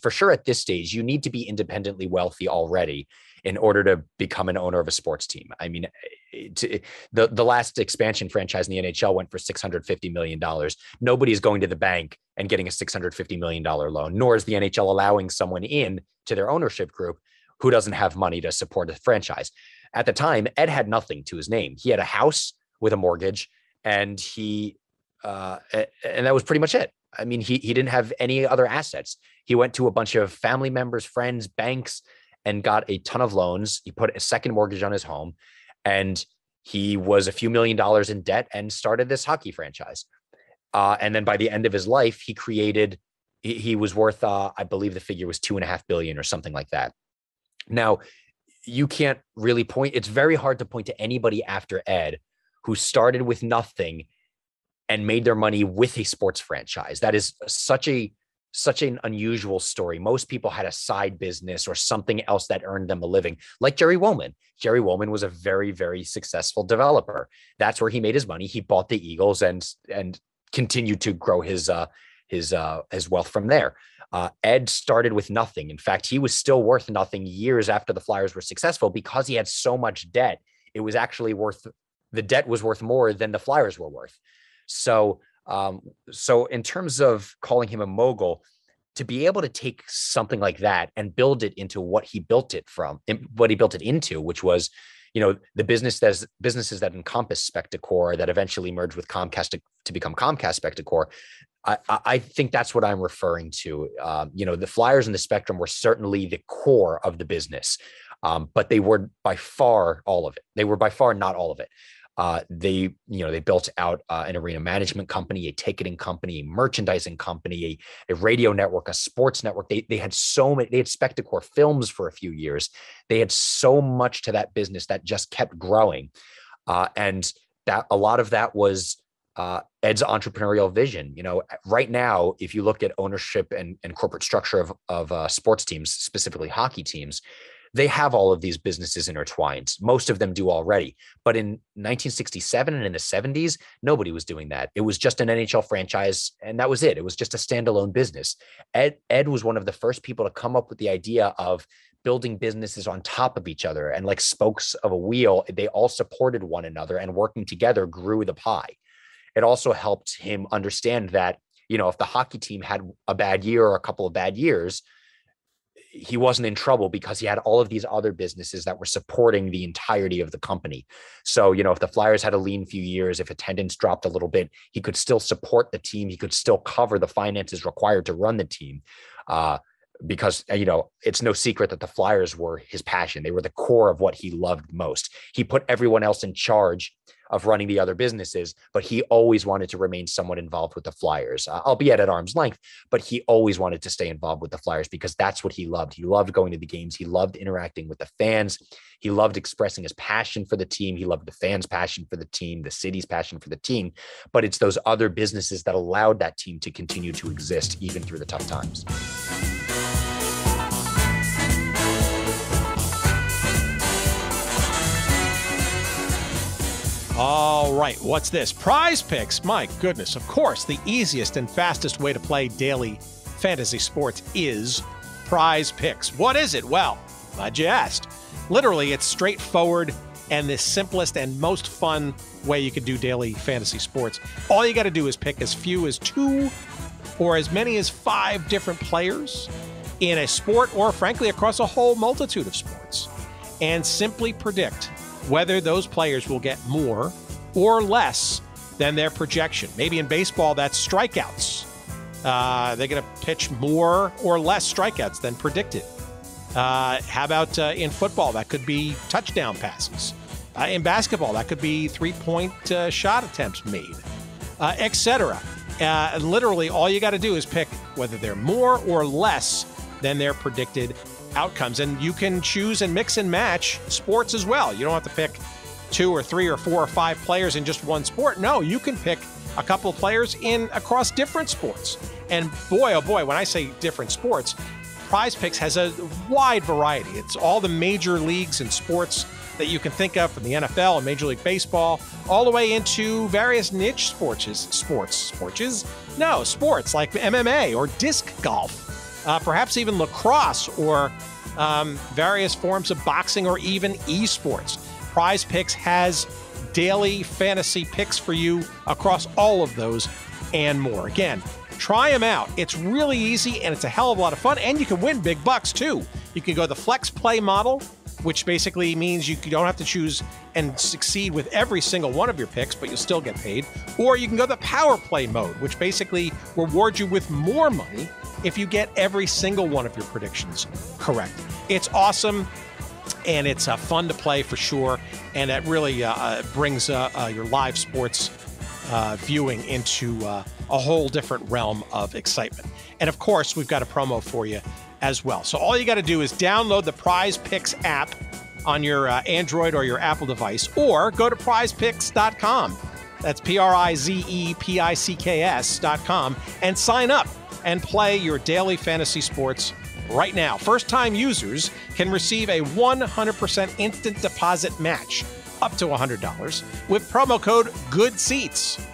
For sure, at this stage, you need to be independently wealthy already in order to become an owner of a sports team. I mean, the last expansion franchise in the NHL went for $650 million. Nobody's going to the bank and getting a $650 million loan, nor is the NHL allowing someone in to their ownership group who doesn't have money to support a franchise. At the time, Ed had nothing to his name. He had a house with a mortgage, and and that was pretty much it. I mean, he didn't have any other assets. He went to a bunch of family members, friends, banks, and got a ton of loans. He put a second mortgage on his home, and he was a few $1 million in debt and started this hockey franchise. And then by the end of his life, he was worth, I believe the figure was $2.5 billion or something like that. Now, you can't really point. It's very hard to point to anybody after Ed who started with nothing and made their money with a sports franchise. That is such an unusual story. Most people had a side business or something else that earned them a living, like Jerry Woolman. Jerry Woolman was a very, very successful developer. That's where he made his money. He bought the Eagles and continued to grow his wealth from there. Ed started with nothing. In fact, he was still worth nothing years after the Flyers were successful because he had so much debt. It was actually the debt was worth more than the Flyers were worth. So in terms of calling him a mogul, to be able to take something like that and build it into what he built it into, which was, the businesses that encompass Spectacor that eventually merged with Comcast to become Comcast-Spectacor. I think that's what I'm referring to. The Flyers and the Spectrum were certainly the core of the business, but they were by far all of it. They were by far not all of it. They built out an arena management company, a ticketing company, a merchandising company, a radio network, a sports network. They had Spectacor Films for a few years. They had so much to that business that just kept growing. And that a lot of that was Ed's entrepreneurial vision. Right now, if you look at ownership and corporate structure of sports teams, specifically hockey teams, they have all of these businesses intertwined. Most of them do already. But in 1967 and in the 70s, nobody was doing that. It was just an NHL franchise, and that was it. It was just a standalone business. Ed was one of the first people to come up with the idea of building businesses on top of each other. And like spokes of a wheel, they all supported one another, and working together grew the pie. It also helped him understand that, if the hockey team had a bad year or a couple of bad years, he wasn't in trouble because he had all of these other businesses that were supporting the entirety of the company. So, if the Flyers had a lean few years, if attendance dropped a little bit, he could still support the team. He could still cover the finances required to run the team. Because, it's no secret that the Flyers were his passion. They were the core of what he loved most. He put everyone else in charge of running the other businesses, but he always wanted to remain somewhat involved with the Flyers, albeit at arm's length, but he always wanted to stay involved with the Flyers because that's what he loved. He loved going to the games. He loved interacting with the fans. He loved expressing his passion for the team. He loved the fans' passion for the team, the city's passion for the team, but it's those other businesses that allowed that team to continue to exist even through the tough times. All right, what's this? Prize Picks. My goodness, of course, the easiest and fastest way to play daily fantasy sports is Prize Picks. What is it? Well, glad you asked. Literally, it's straightforward and the simplest and most fun way you could do daily fantasy sports. All you got to do is pick as few as 2 or as many as 5 different players in a sport or, frankly, across a whole multitude of sports and simply predict whether those players will get more or less than their projection. Maybe in baseball, that's strikeouts. They're going to pitch more or less strikeouts than predicted. How about in football? That could be touchdown passes. In basketball, that could be 3-point shot attempts made, etc. Literally, all you got to do is pick whether they're more or less than their predicted outcomes. And you can choose and mix and match sports as well. You don't have to pick 2 or 3 or 4 or 5 players in just one sport. No, you can pick a couple of players across different sports. And boy, oh boy, when I say different sports, Prize Picks has a wide variety. It's all the major leagues and sports that you can think of, from the NFL and Major League Baseball, all the way into various niche sports like MMA or disc golf, perhaps even lacrosse or various forms of boxing or even esports. Prize Picks has daily fantasy picks for you across all of those and more. Again, try them out. It's really easy and it's a hell of a lot of fun, and you can win big bucks too. You can go the flex play model, which basically means you don't have to choose and succeed with every single one of your picks, but you'll still get paid. Or you can go the power play mode, which basically rewards you with more money if you get every single one of your predictions correct. It's awesome, and it's fun to play for sure, and it really brings your live sports viewing into a whole different realm of excitement. And of course, we've got a promo for you as well. So all you got to do is download the Prize Picks app on your Android or your Apple device, or go to prizepicks.com. That's PRIZEPICKS.com, and sign up and play your daily fantasy sports right now. First-time users can receive a 100% instant deposit match up to $100 with promo code GOODSEATS.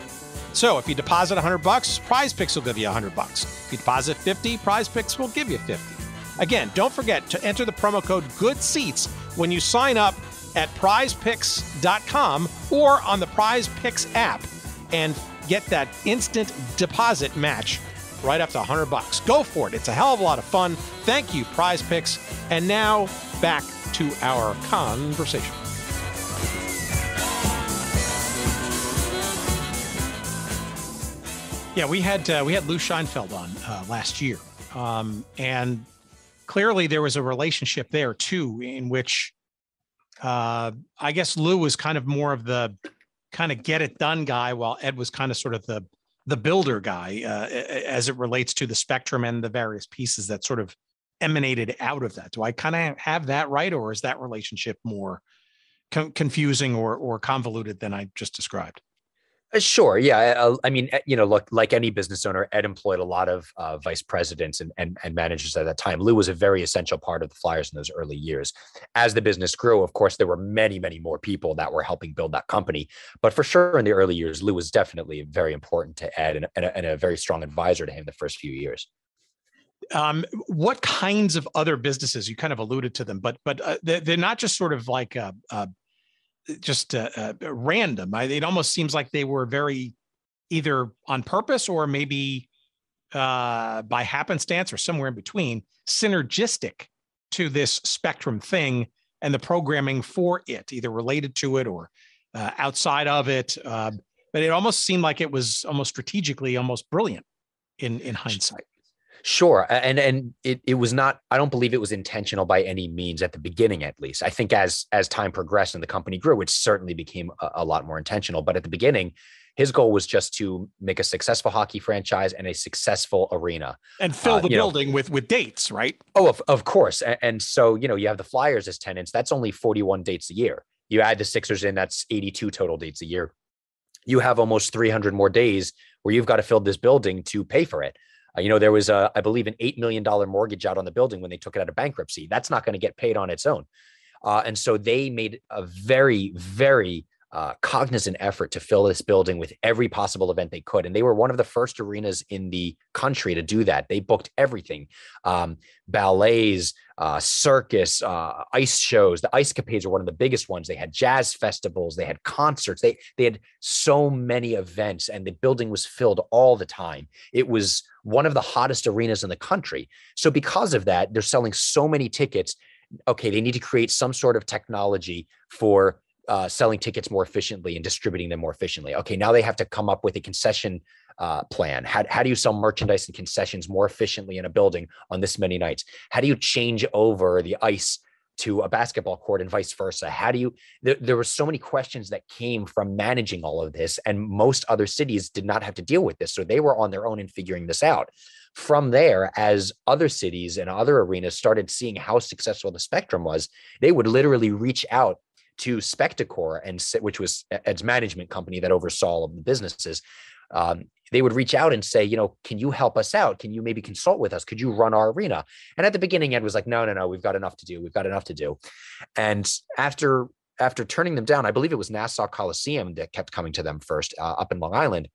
So if you deposit $100, Prize Picks will give you $100. If you deposit $50, Prize Picks will give you $50. Again, don't forget to enter the promo code GOODSEATS when you sign up at prizepicks.com or on the Prize Picks app and get that instant deposit match right up to $100. Go for it. It's a hell of a lot of fun. Thank you, Prize Picks. And now back to our conversation. Yeah, we had Lou Scheinfeld on last year, and clearly there was a relationship there too, in which I guess Lou was kind of more of the kind of get it done guy, while Ed was kind of sort of the builder guy as it relates to the spectrum and the various pieces that sort of emanated out of that. Do I kind of have that right, or is that relationship more confusing or convoluted than I just described? Sure. Yeah. I mean, look, like any business owner, Ed employed a lot of vice presidents and managers at that time. Lou was a very essential part of the Flyers in those early years. As the business grew, of course, there were many, many more people that were helping build that company. But for sure, in the early years, Lou was definitely very important to Ed and a very strong advisor to him the first few years. What kinds of other businesses, you kind of alluded to them, but they're not just sort of like random. It almost seems like they were very either on purpose or maybe by happenstance or somewhere in between, synergistic to this spectrum thing and the programming for it, either related to it or outside of it. But it almost seemed like it was almost strategically almost brilliant in hindsight. Sure. And it was not, I don't believe it was intentional by any means at the beginning, at least. I think as time progressed and the company grew, it certainly became a lot more intentional. But at the beginning, his goal was just to make a successful hockey franchise and a successful arena. And fill the building with dates, right? Oh, of course. And so, you have the Flyers as tenants. That's only 41 dates a year. You add the Sixers in, that's 82 total dates a year. You have almost 300 more days where you've got to fill this building to pay for it. There was, I believe, an $8 million mortgage out on the building when they took it out of bankruptcy. That's not going to get paid on its own. And so they made a very, very cognizant effort to fill this building with every possible event they could. And they were one of the first arenas in the country to do that. They booked everything, ballets, circus, ice shows. The Ice Capades are one of the biggest ones. They had jazz festivals. They had concerts. They had so many events, and the building was filled all the time. It was one of the hottest arenas in the country. So because of that, they're selling so many tickets. Okay, they need to create some sort of technology for selling tickets more efficiently and distributing them more efficiently. Okay, now they have to come up with a concession plan. How do you sell merchandise and concessions more efficiently in a building on this many nights? How do you change over the ice to a basketball court and vice versa? There were so many questions that came from managing all of this, and most other cities did not have to deal with this. So they were on their own in figuring this out. From there, as other cities and other arenas started seeing how successful the Spectrum was, they would literally reach out to Spectacor, which was Ed's management company that oversaw all of the businesses, they would reach out and say, can you help us out? Can you maybe consult with us? Could you run our arena? And at the beginning, Ed was like, no, we've got enough to do. We've got enough to do. And after turning them down, I believe it was Nassau Coliseum that kept coming to them first, up in Long Island.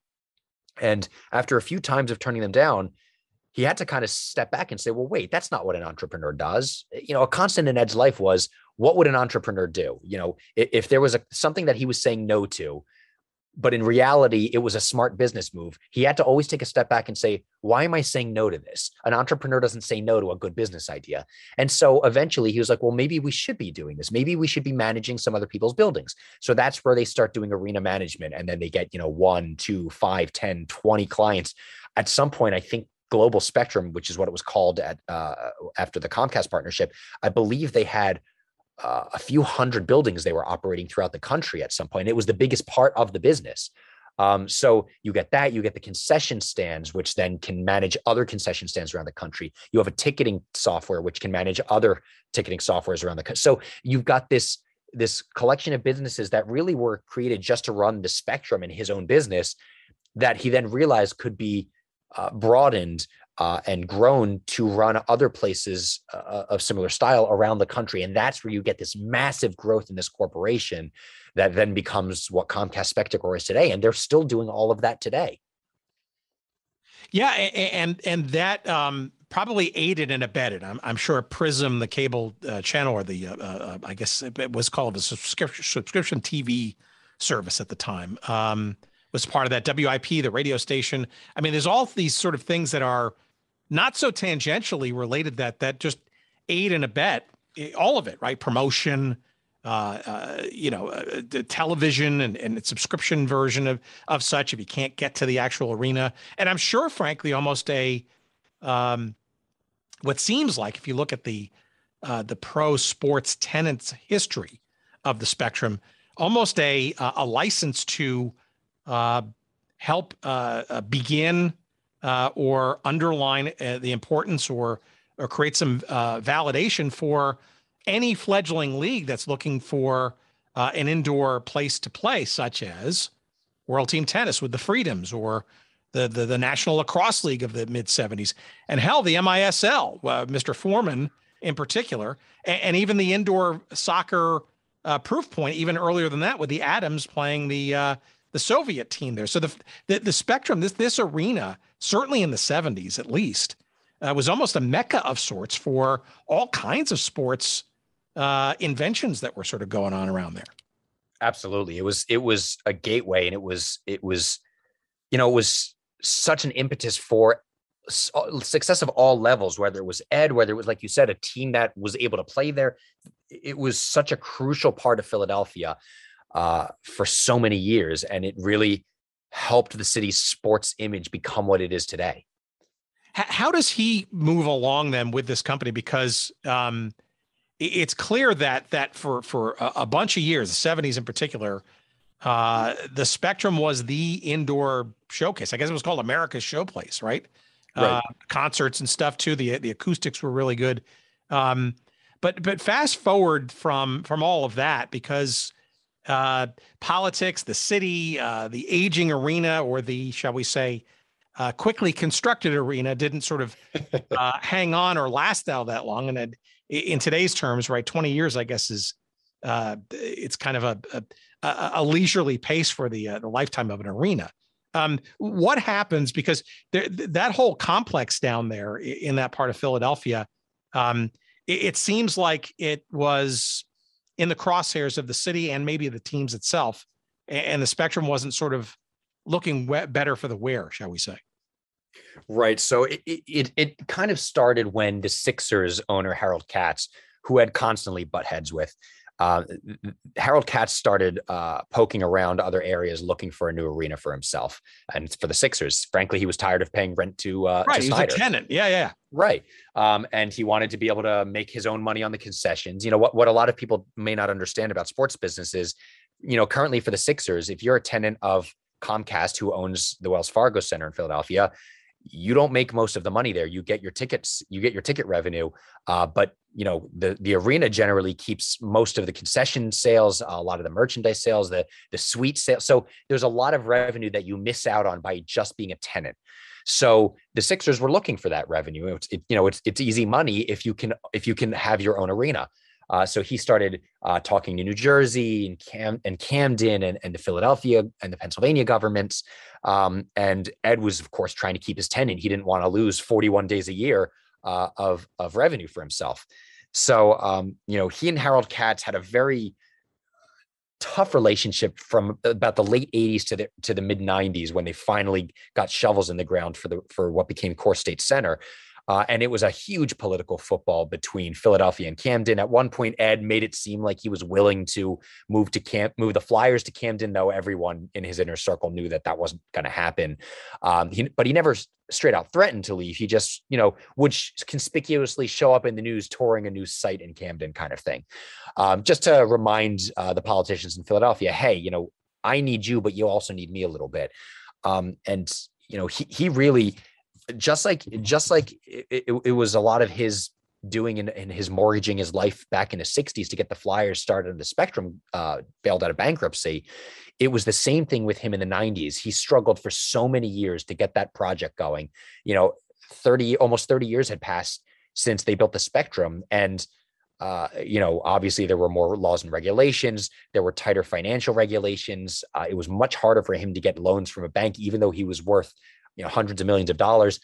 And after a few times of turning them down, he had to kind of step back and say, well, wait, that's not what an entrepreneur does. A constant in Ed's life was, what would an entrepreneur do? If there was something that he was saying no to, but in reality, it was a smart business move, he had to always take a step back and say, why am I saying no to this? An entrepreneur doesn't say no to a good business idea. And so eventually he was like, well, maybe we should be doing this. Maybe we should be managing some other people's buildings. So that's where they start doing arena management. And then they get, 1, 2, 5, 10, 20 clients. At some point, I think Global Spectrum, which is what it was called after the Comcast partnership, I believe they had a few hundred buildings they were operating throughout the country at some point. It was the biggest part of the business. So you get that, you get the concession stands, which then can manage other concession stands around the country. You have a ticketing software, which can manage other ticketing softwares around the country. So you've got this collection of businesses that really were created just to run the Spectrum in his own business, that he then realized could be broadened and grown to run other places of similar style around the country. And that's where you get this massive growth in this corporation that then becomes what Comcast-Spectacor is today. And they're still doing all of that today. Yeah. And that probably aided and abetted. I'm sure Prism, the cable channel, or the, I guess it was called the subscription TV service at the time, was part of that. WIP, the radio station. I mean, there's all these sort of things that are not so tangentially related that just aid and abet all of it, right? Promotion, the television and subscription version of such, if you can't get to the actual arena. And I'm sure, frankly, almost what seems like, if you look at the pro sports tenants history of the Spectrum, almost a license to help begin or underline the importance or create some validation for any fledgling league that's looking for an indoor place to play, such as World Team Tennis with the Freedoms, or the National Lacrosse League of the mid-'70s, and hell, the MISL, Mr. Foreman in particular, and even the indoor soccer proof point even earlier than that, with the Adams playing the Soviet team there. So the Spectrum, this arena, certainly in the 70s at least, was almost a mecca of sorts for all kinds of sports inventions that were sort of going on around there. Absolutely. It was a gateway, and it was such an impetus for success of all levels, whether it was Ed, whether it was, like you said, a team that was able to play there. It was such a crucial part of Philadelphia for so many years, and it really helped the city's sports image become what it is today. How does he move along then with this company? Because it's clear that for a bunch of years, the 70s in particular, the Spectrum was the indoor showcase. I guess it was called America's Showplace, right? Right. Concerts and stuff too. The acoustics were really good. But fast forward from all of that, because politics, the city, the aging arena, or the, shall we say, quickly constructed arena didn't sort of hang on or last out that long. And in today's terms, right, 20 years, I guess, is it's kind of a leisurely pace for the lifetime of an arena. What happens, because that whole complex down there in that part of Philadelphia, it seems like it was in the crosshairs of the city and maybe the teams itself, and the Spectrum wasn't sort of looking better for the wear, shall we say? Right. So it kind of started when the Sixers owner, Harold Katz, who had constantly butt heads with, Harold Katz started poking around other areas looking for a new arena for himself and for the Sixers. Frankly, he was tired of paying rent to right. He was Snider. a tenant. Yeah. Right. And he wanted to be able to make his own money on the concessions. You know, what a lot of people may not understand about sports business is, currently for the Sixers, if you're a tenant of Comcast, who owns the Wells Fargo Center in Philadelphia, you don't make most of the money there. You get your tickets, you get your ticket revenue, but the arena generally keeps most of the concession sales, a lot of the merchandise sales, the suite sales. So there's a lot of revenue that you miss out on by just being a tenant. So the Sixers were looking for that revenue. It's easy money if you can have your own arena. So he started talking to New Jersey and Camden and the Philadelphia and the Pennsylvania governments. And Ed was, of course, trying to keep his tenant. He didn't want to lose 41 days a year of revenue for himself. So, he and Harold Katz had a very tough relationship from about the late 80s to the mid 90s, when they finally got shovels in the ground for what became Core State Center. And it was a huge political football between Philadelphia and Camden. At one point, Ed made it seem like he was willing to move the Flyers to Camden, though everyone in his inner circle knew that wasn't going to happen. But he never straight out threatened to leave. He just, would conspicuously show up in the news touring a new site in Camden, kind of thing. Just to remind the politicians in Philadelphia, hey, I need you, but you also need me a little bit. He really, just like it was a lot of his doing in his mortgaging his life back in the 60s to get the Flyers started and the Spectrum bailed out of bankruptcy. It was the same thing with him in the 90s. He struggled for so many years to get that project going. Almost 30 years had passed since they built the Spectrum. And, obviously there were more laws and regulations. There were tighter financial regulations. It was much harder for him to get loans from a bank, even though he was worth hundreds of millions of dollars.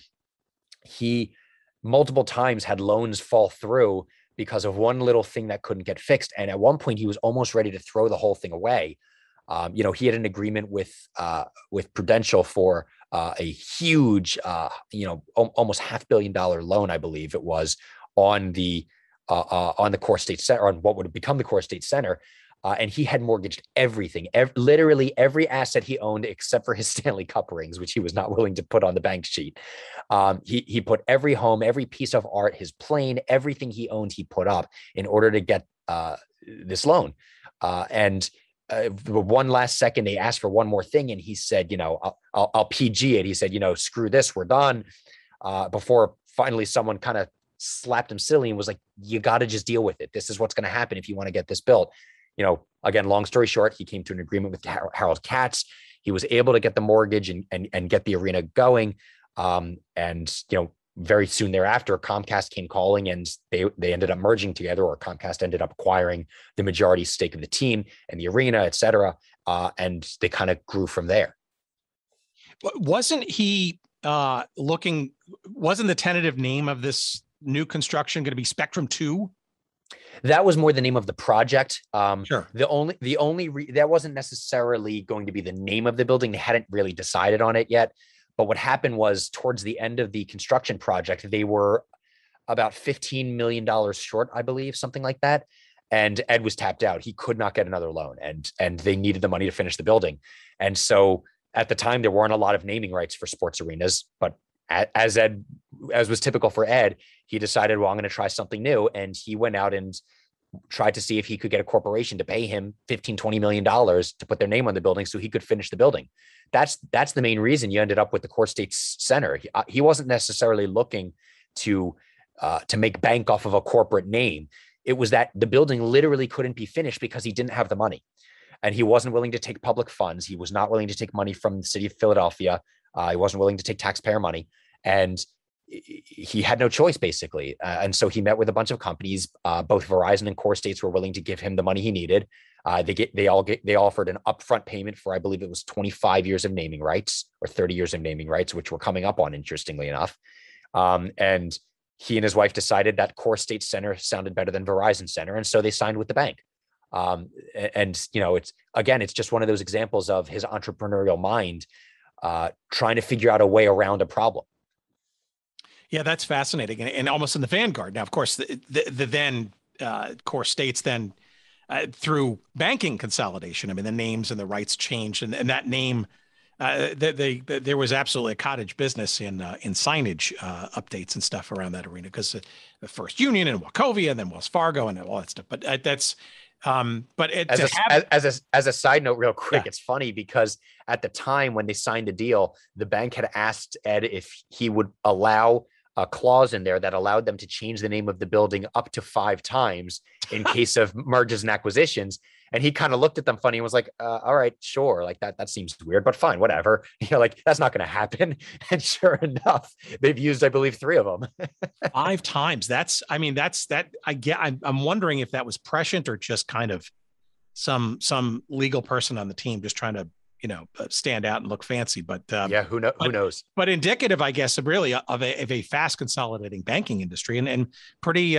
He multiple times had loans fall through because of one little thing that couldn't get fixed. And at one point he was almost ready to throw the whole thing away. He had an agreement with Prudential for a huge, almost $500 million loan, I believe it was, on the Core State Center, on what would become the Core State Center. And he had mortgaged everything, literally every asset he owned, except for his Stanley Cup rings, which he was not willing to put on the bank sheet. He put every home, every piece of art, his plane, everything he owned, he put up in order to get this loan. One last second, they asked for one more thing, and he said, I'll PG it. He said, screw this, we're done. Before finally someone kind of slapped him silly and was like, you got to just deal with it. This is what's going to happen if you want to get this built. Again, long story short, he came to an agreement with Harold Katz. He was able to get the mortgage and get the arena going. Very soon thereafter, Comcast came calling, and they ended up merging together, or Comcast ended up acquiring the majority stake of the team and the arena, et cetera. And they kind of grew from there. Wasn't he wasn't the tentative name of this new construction going to be Spectrum 2? That was more the name of the project. Sure. That wasn't necessarily going to be the name of the building. They hadn't really decided on it yet. But what happened was, towards the end of the construction project, they were about $15 million short, I believe, something like that. And Ed was tapped out. He could not get another loan, and they needed the money to finish the building. And so at the time, there weren't a lot of naming rights for sports arenas, but as was typical for Ed, he decided, well, I'm going to try something new. And he went out and tried to see if he could get a corporation to pay him $15-20 million to put their name on the building so he could finish the building. That's the main reason you ended up with the Core State Center. He wasn't necessarily looking to make bank off of a corporate name. It was that the building literally couldn't be finished because he didn't have the money, and he wasn't willing to take public funds. He was not willing to take money from the city of Philadelphia. He wasn't willing to take taxpayer money, and he had no choice, basically. And so he met with a bunch of companies. Both Verizon and Core States were willing to give him the money he needed. They offered an upfront payment for, I believe it was 25 years of naming rights, or 30 years of naming rights, which were coming up on, interestingly enough. And he and his wife decided that Core State Center sounded better than Verizon Center, and so they signed with the bank. It's just one of those examples of his entrepreneurial mind trying to figure out a way around a problem. Yeah, that's fascinating, and almost in the vanguard. Now, of course, the then Core States then through banking consolidation. I mean, the names and the rights changed, and that name, there was absolutely a cottage business in signage updates and stuff around that arena, because the First Union and Wachovia and then Wells Fargo and all that stuff. But But it, as a side note, real quick, Yeah. it's funny because at the time when they signed the deal, the bank had asked Ed if he would allow a clause in there that allowed them to change the name of the building up to 5 times in case of mergers and acquisitions. And he kind of looked at them funny and was like, all right, sure. Like that seems weird, but fine, whatever. Like that's not going to happen. And sure enough, they've used, I believe, 3 of them. 5 times. I'm wondering if that was prescient or just kind of some legal person on the team just trying to, stand out and look fancy. But yeah, who knows? But indicative, I guess, of really of a fast consolidating banking industry and pretty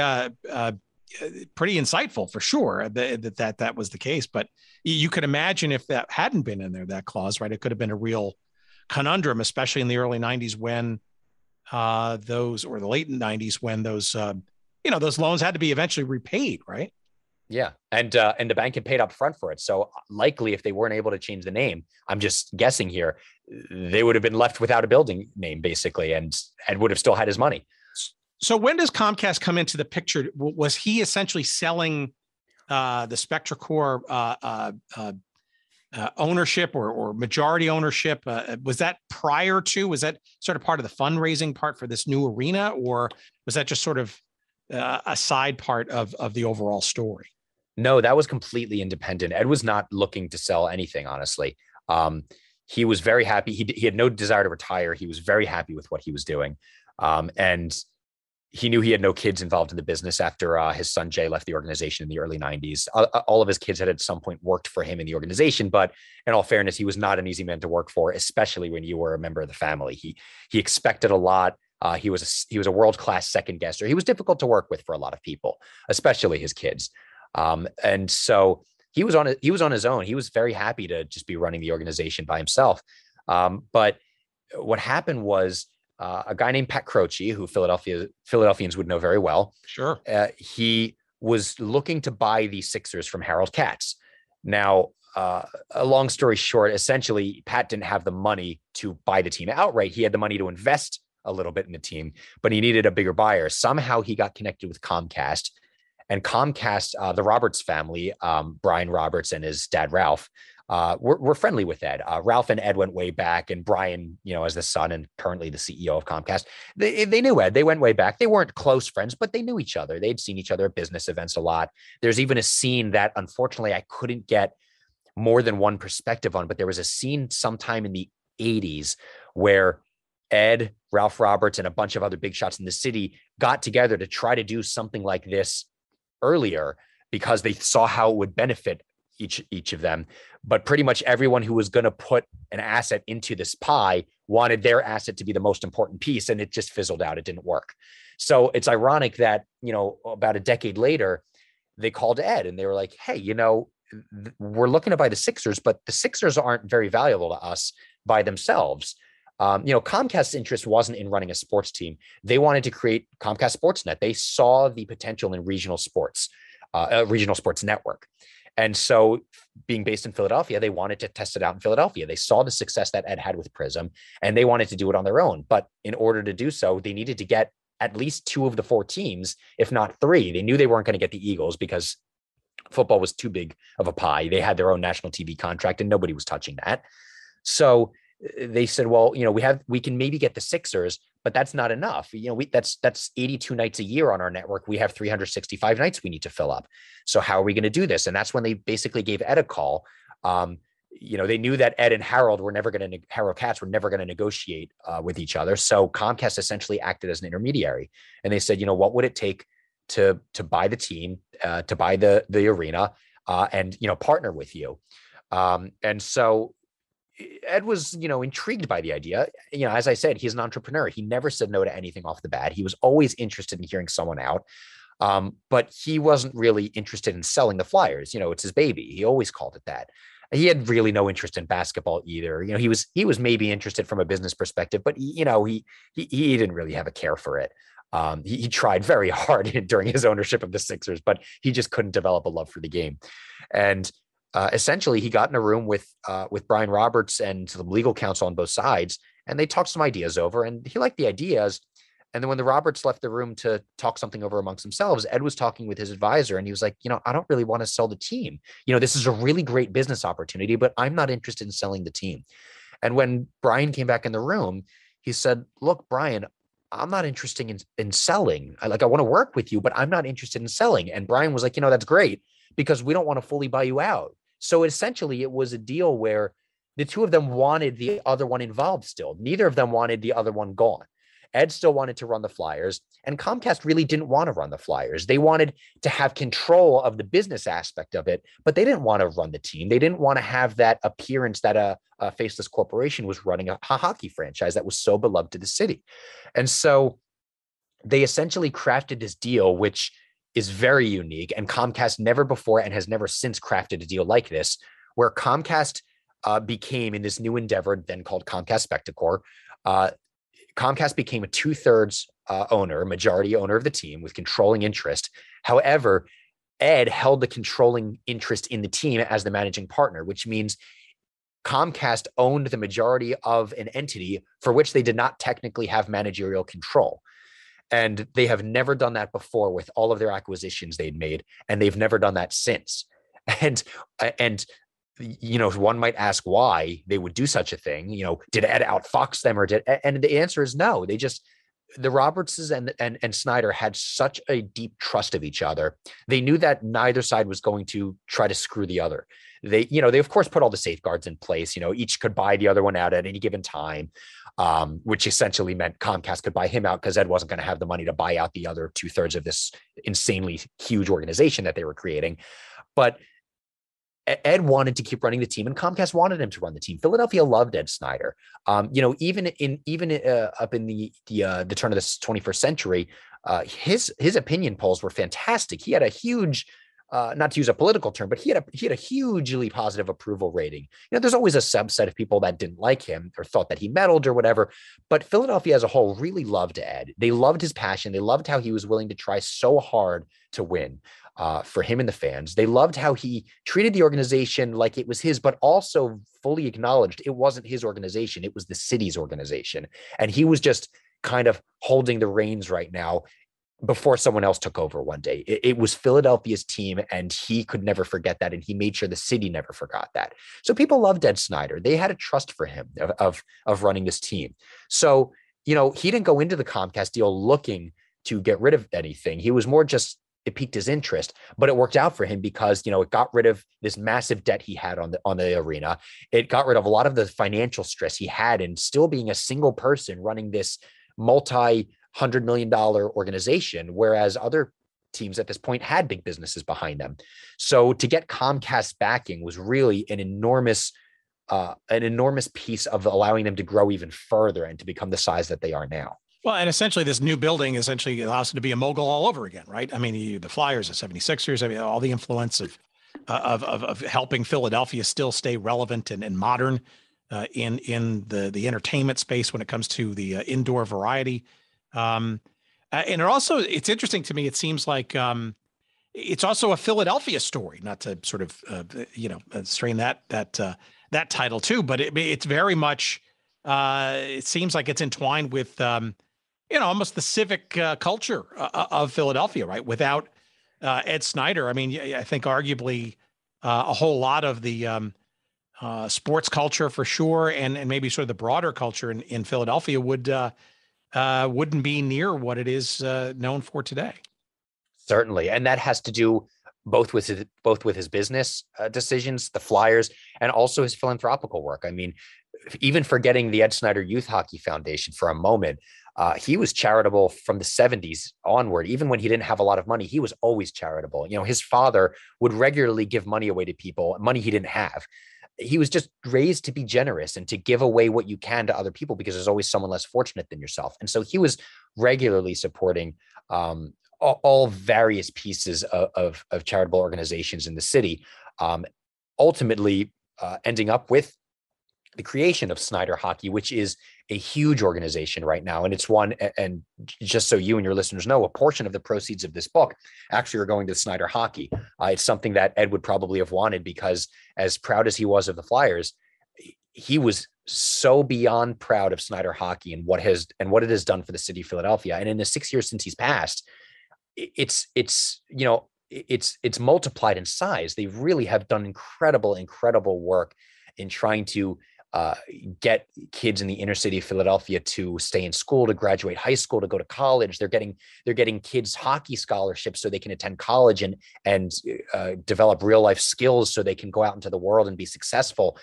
insightful for sure that was the case. But you could imagine if that hadn't been in there, that clause, right? It could have been a real conundrum, especially in the early 90s when or the late 90s when those loans had to be eventually repaid, right? Yeah. And the bank had paid up front for it. So likely if they weren't able to change the name, I'm just guessing here, they would have been left without a building name basically. And Ed would have still had his money. So when does Comcast come into the picture? Was he essentially selling the Spectacor ownership or majority ownership? Was that prior to? Was that sort of part of the fundraising part for this new arena, or was that just sort of a side part of the overall story? No, that was completely independent. Ed was not looking to sell anything, honestly. He was very happy. He had no desire to retire. He was very happy with what he was doing. And he knew he had no kids involved in the business after his son Jay left the organization in the early 90s. All of his kids had at some point worked for him in the organization, but in all fairness, he was not an easy man to work for, especially when you were a member of the family. He expected a lot. He was a world-class second guesser. He was difficult to work with for a lot of people, especially his kids. And so he was on his own. He was very happy to just be running the organization by himself. But what happened was a guy named Pat Croce, who Philadelphians would know very well. Sure. He was looking to buy the Sixers from Harold Katz. Now, a long story short, essentially, Pat didn't have the money to buy the team outright. He had the money to invest a little bit in the team, but he needed a bigger buyer. Somehow he got connected with Comcast. And Comcast, the Roberts family, Brian Roberts and his dad, Ralph, were friendly with Ed. Ralph and Ed went way back, and Brian, as the son and currently the CEO of Comcast, they knew Ed. They went way back. They weren't close friends, but they knew each other. They'd seen each other at business events a lot. There's even a scene that, unfortunately, I couldn't get more than one perspective on, but there was a scene sometime in the 80s where Ed, Ralph Roberts, and a bunch of other big shots in the city got together to try to do something like this earlier because they saw how it would benefit each of them. But pretty much everyone who was going to put an asset into this pie wanted their asset to be the most important piece, and it just fizzled out. It didn't work. So it's ironic that, about a decade later, they called Ed and they were like, hey, we're looking to buy the Sixers, but the Sixers aren't very valuable to us by themselves. Comcast's interest wasn't in running a sports team. They wanted to create Comcast Sportsnet. They saw the potential in regional sports network. And so being based in Philadelphia, they wanted to test it out in Philadelphia. They saw the success that Ed had with Prism, and they wanted to do it on their own. But in order to do so, they needed to get at least 2 of the 4 teams, if not 3. They knew they weren't going to get the Eagles because football was too big of a pie. They had their own national TV contract and nobody was touching that. So they said, well, we can maybe get the Sixers, but that's not enough. That's 82 nights a year on our network. We have 365 nights we need to fill up. So how are we going to do this? And that's when they basically gave Ed a call. They knew that Ed and Harold Katz were never going to negotiate with each other. So Comcast essentially acted as an intermediary, and they said, what would it take to buy the team, to buy the arena, and partner with you. And so Ed was, intrigued by the idea. As I said, he's an entrepreneur. He never said no to anything off the bat. He was always interested in hearing someone out. But he wasn't really interested in selling the Flyers. It's his baby. He always called it that. He had really no interest in basketball either. He was maybe interested from a business perspective, but he didn't really have a care for it. He tried very hard during his ownership of the Sixers, but he just couldn't develop a love for the game. And essentially, he got in a room with Brian Roberts and the legal counsel on both sides, and they talked some ideas over. And he liked the ideas, And then when the Roberts left the room to talk something over amongst themselves, Ed was talking with his advisor and he was like, I don't really want to sell the team. This is a really great business opportunity, but I'm not interested in selling the team. And when Brian came back in the room, he said, look, Brian, I'm not interested in selling. I want to work with you, but I'm not interested in selling. And Brian was like, that's great because we don't want to fully buy you out. So essentially it was a deal where the two of them wanted the other one involved still. Neither of them wanted the other one gone. Ed still wanted to run the Flyers, and Comcast really didn't want to run the Flyers. They wanted to have control of the business aspect of it, but they didn't want to run the team. They didn't want to have that appearance that a faceless corporation was running a hockey franchise that was so beloved to the city. And so they essentially crafted this deal, which is very unique, and Comcast never before and has never since crafted a deal like this, where Comcast became, in this new endeavor then called Comcast-Spectacor, Comcast became a 2/3 majority owner of the team with controlling interest. However, Ed held the controlling interest in the team as the managing partner, which means Comcast owned the majority of an entity for which they did not technically have managerial control. And they have never done that before with all of their acquisitions they'd made, and they've never done that since. And one might ask why they would do such a thing. Did Ed outfox them and the answer is no. The Robertses and Snider had such a deep trust of each other. They knew that neither side was going to try to screw the other. They of course put all the safeguards in place. Each could buy the other one out at any given time, which essentially meant Comcast could buy him out because Ed wasn't going to have the money to buy out the other 2/3 of this insanely huge organization that they were creating. But Ed wanted to keep running the team, and Comcast wanted him to run the team. Philadelphia loved Ed Snider. Even up in the turn of the 21st century, his opinion polls were fantastic. He had a huge, not to use a political term, but he had a hugely positive approval rating. There's always a subset of people that didn't like him or thought that he meddled or whatever, but Philadelphia as a whole really loved Ed. They loved his passion. They loved how he was willing to try so hard to win. For him and the fans. They loved how he treated the organization like it was his, but also fully acknowledged it wasn't his organization. It was the city's organization. And he was just kind of holding the reins right now before someone else took over one day. It was Philadelphia's team, and he could never forget that. And he made sure the city never forgot that. So people loved Ed Snider. They had a trust for him of running this team. So, he didn't go into the Comcast deal looking to get rid of anything. He was more just, it piqued his interest, but it worked out for him because, it got rid of this massive debt he had on the arena. It got rid of a lot of the financial stress he had in still being a single person running this multi-$100 million organization, whereas other teams at this point had big businesses behind them. So to get Comcast backing was really an enormous piece of allowing them to grow even further and to become the size that they are now. Well, and essentially this new building essentially allows them to be a mogul all over again, right? I mean, the Flyers, the 76ers, I mean, all the influence of helping Philadelphia still stay relevant and modern in the entertainment space when it comes to the indoor variety. And it's interesting to me. It seems like it's also a Philadelphia story, not to sort of, strain that title too, but it's very much, it seems like it's entwined with, almost the civic culture of Philadelphia, right? Without Ed Snider, I mean, I think arguably a whole lot of the sports culture for sure, and maybe sort of the broader culture in Philadelphia wouldn't be near what it is known for today. Certainly, and that has to do both with his business decisions, the Flyers, and also his philanthropical work. I mean, even forgetting the Ed Snider Youth Hockey Foundation for a moment, he was charitable from the 70s onward. Even when he didn't have a lot of money, he was always charitable. His father would regularly give money away to people, money he didn't have. He was just raised to be generous and to give away what you can to other people because there's always someone less fortunate than yourself. And so he was regularly supporting all various pieces of charitable organizations in the city, ultimately ending up with the creation of Snider Hockey, which is a huge organization right now. And it's one, and just so you and your listeners know, a portion of the proceeds of this book actually are going to Snider Hockey. It's something that Ed would probably have wanted because as proud as he was of the Flyers, he was so beyond proud of Snider hockey and what it has done for the city of Philadelphia. And in the 6 years since he's passed, it's multiplied in size. They really have done incredible work in trying to get kids in the inner city of Philadelphia to stay in school, to graduate high school, to go to college. They're getting kids hockey scholarships so they can attend college and develop real life skills so they can go out into the world and be successful.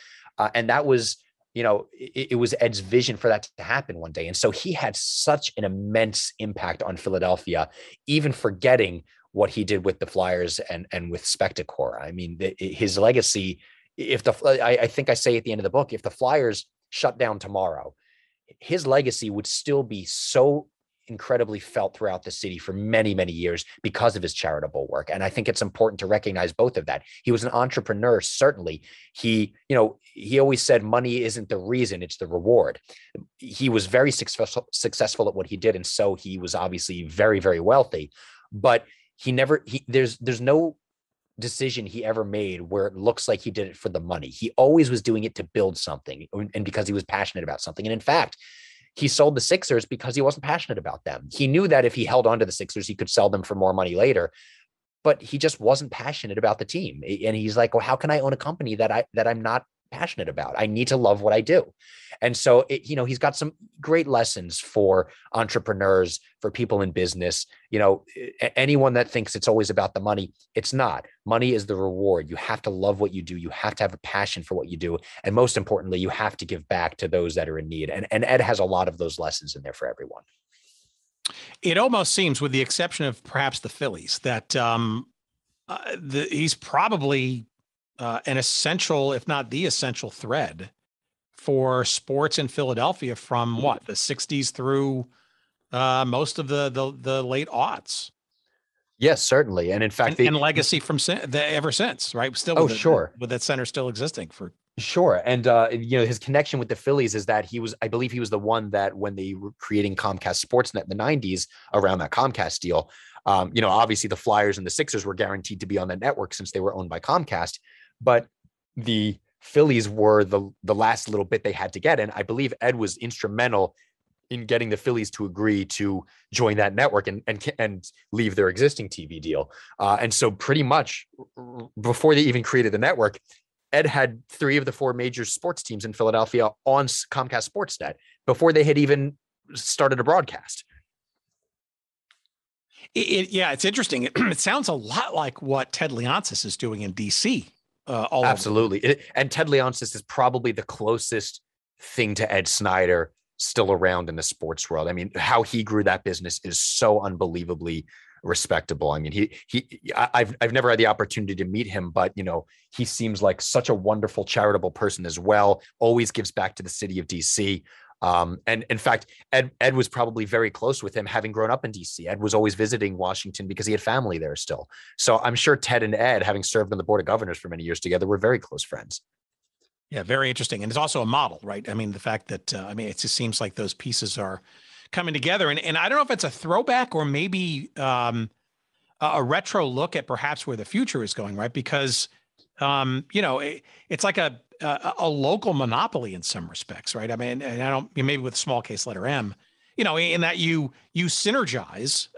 And that was, it was Ed's vision for that to happen one day. And so he had such an immense impact on Philadelphia, even forgetting what he did with the Flyers and with Spectacor. I mean, his legacy, I think I say at the end of the book, if the Flyers shut down tomorrow, his legacy would still be so incredibly felt throughout the city for many, many years because of his charitable work. And I think it's important to recognize both of that. He was an entrepreneur, certainly. He always said money isn't the reason, it's the reward. He was very successful at what he did. And so he was obviously very, very wealthy, but there's no decision he ever made where it looks like he did it for the money. He always was doing it to build something and because he was passionate about something. And in fact, he sold the Sixers because he wasn't passionate about them. He knew that if he held on to the Sixers, he could sell them for more money later, but he just wasn't passionate about the team. And he's like, well, how can I own a company that I'm not passionate about? I need to love what I do. And so, he's got some great lessons for entrepreneurs, for people in business. Anyone that thinks it's always about the money, it's not. Money is the reward. You have to love what you do. You have to have a passion for what you do. And most importantly, you have to give back to those that are in need. And Ed has a lot of those lessons in there for everyone. It almost seems, with the exception of perhaps the Phillies, that he's probably an essential, if not the essential thread for sports in Philadelphia from the 60s through most of the late aughts. Yes, certainly. And in fact, and legacy from ever since, right? Still, with that center still existing for. Sure. And, his connection with the Phillies is that I believe he was the one that when they were creating Comcast Sportsnet in the 90s around that Comcast deal, obviously the Flyers and the Sixers were guaranteed to be on that network since they were owned by Comcast, but the Phillies were the last little bit they had to get. And I believe Ed was instrumental in getting the Phillies to agree to join that network and leave their existing TV deal. And so pretty much before they even created the network, Ed had 3 of the 4 major sports teams in Philadelphia on Comcast Sportsnet before they had even started a broadcast. It's interesting. It sounds a lot like what Ted Leonsis is doing in DC. Absolutely. And Ted Leonsis is probably the closest thing to Ed Snider still around in the sports world. I mean, how he grew that business is so unbelievably respectable. I mean, I've never had the opportunity to meet him, but he seems like such a wonderful charitable person as well. Always gives back to the city of DC. And in fact, Ed was probably very close with him, having grown up in DC. Ed was always visiting Washington because he had family there still. So I'm sure Ted and Ed, having served on the board of governors for many years together, were very close friends. Yeah, very interesting. And it's also a model, right? I mean, the fact that, it just seems like those pieces are coming together. And I don't know if it's a throwback or maybe a retro look at perhaps where the future is going, right? Because, it's like a local monopoly in some respects, right? I mean, and I don't, maybe with small case letter M, in that you synergize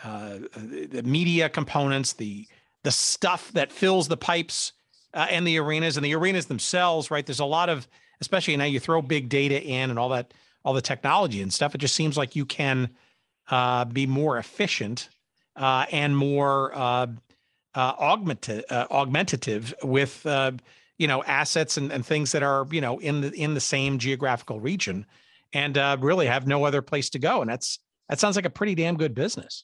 the media components, the stuff that fills the pipes and the arenas themselves, right? There's a lot of, especially now you throw big data in and all the technology and stuff. It just seems like you can be more efficient and more augmentative with assets and things that are in the same geographical region, and really have no other place to go. And that sounds like a pretty damn good business.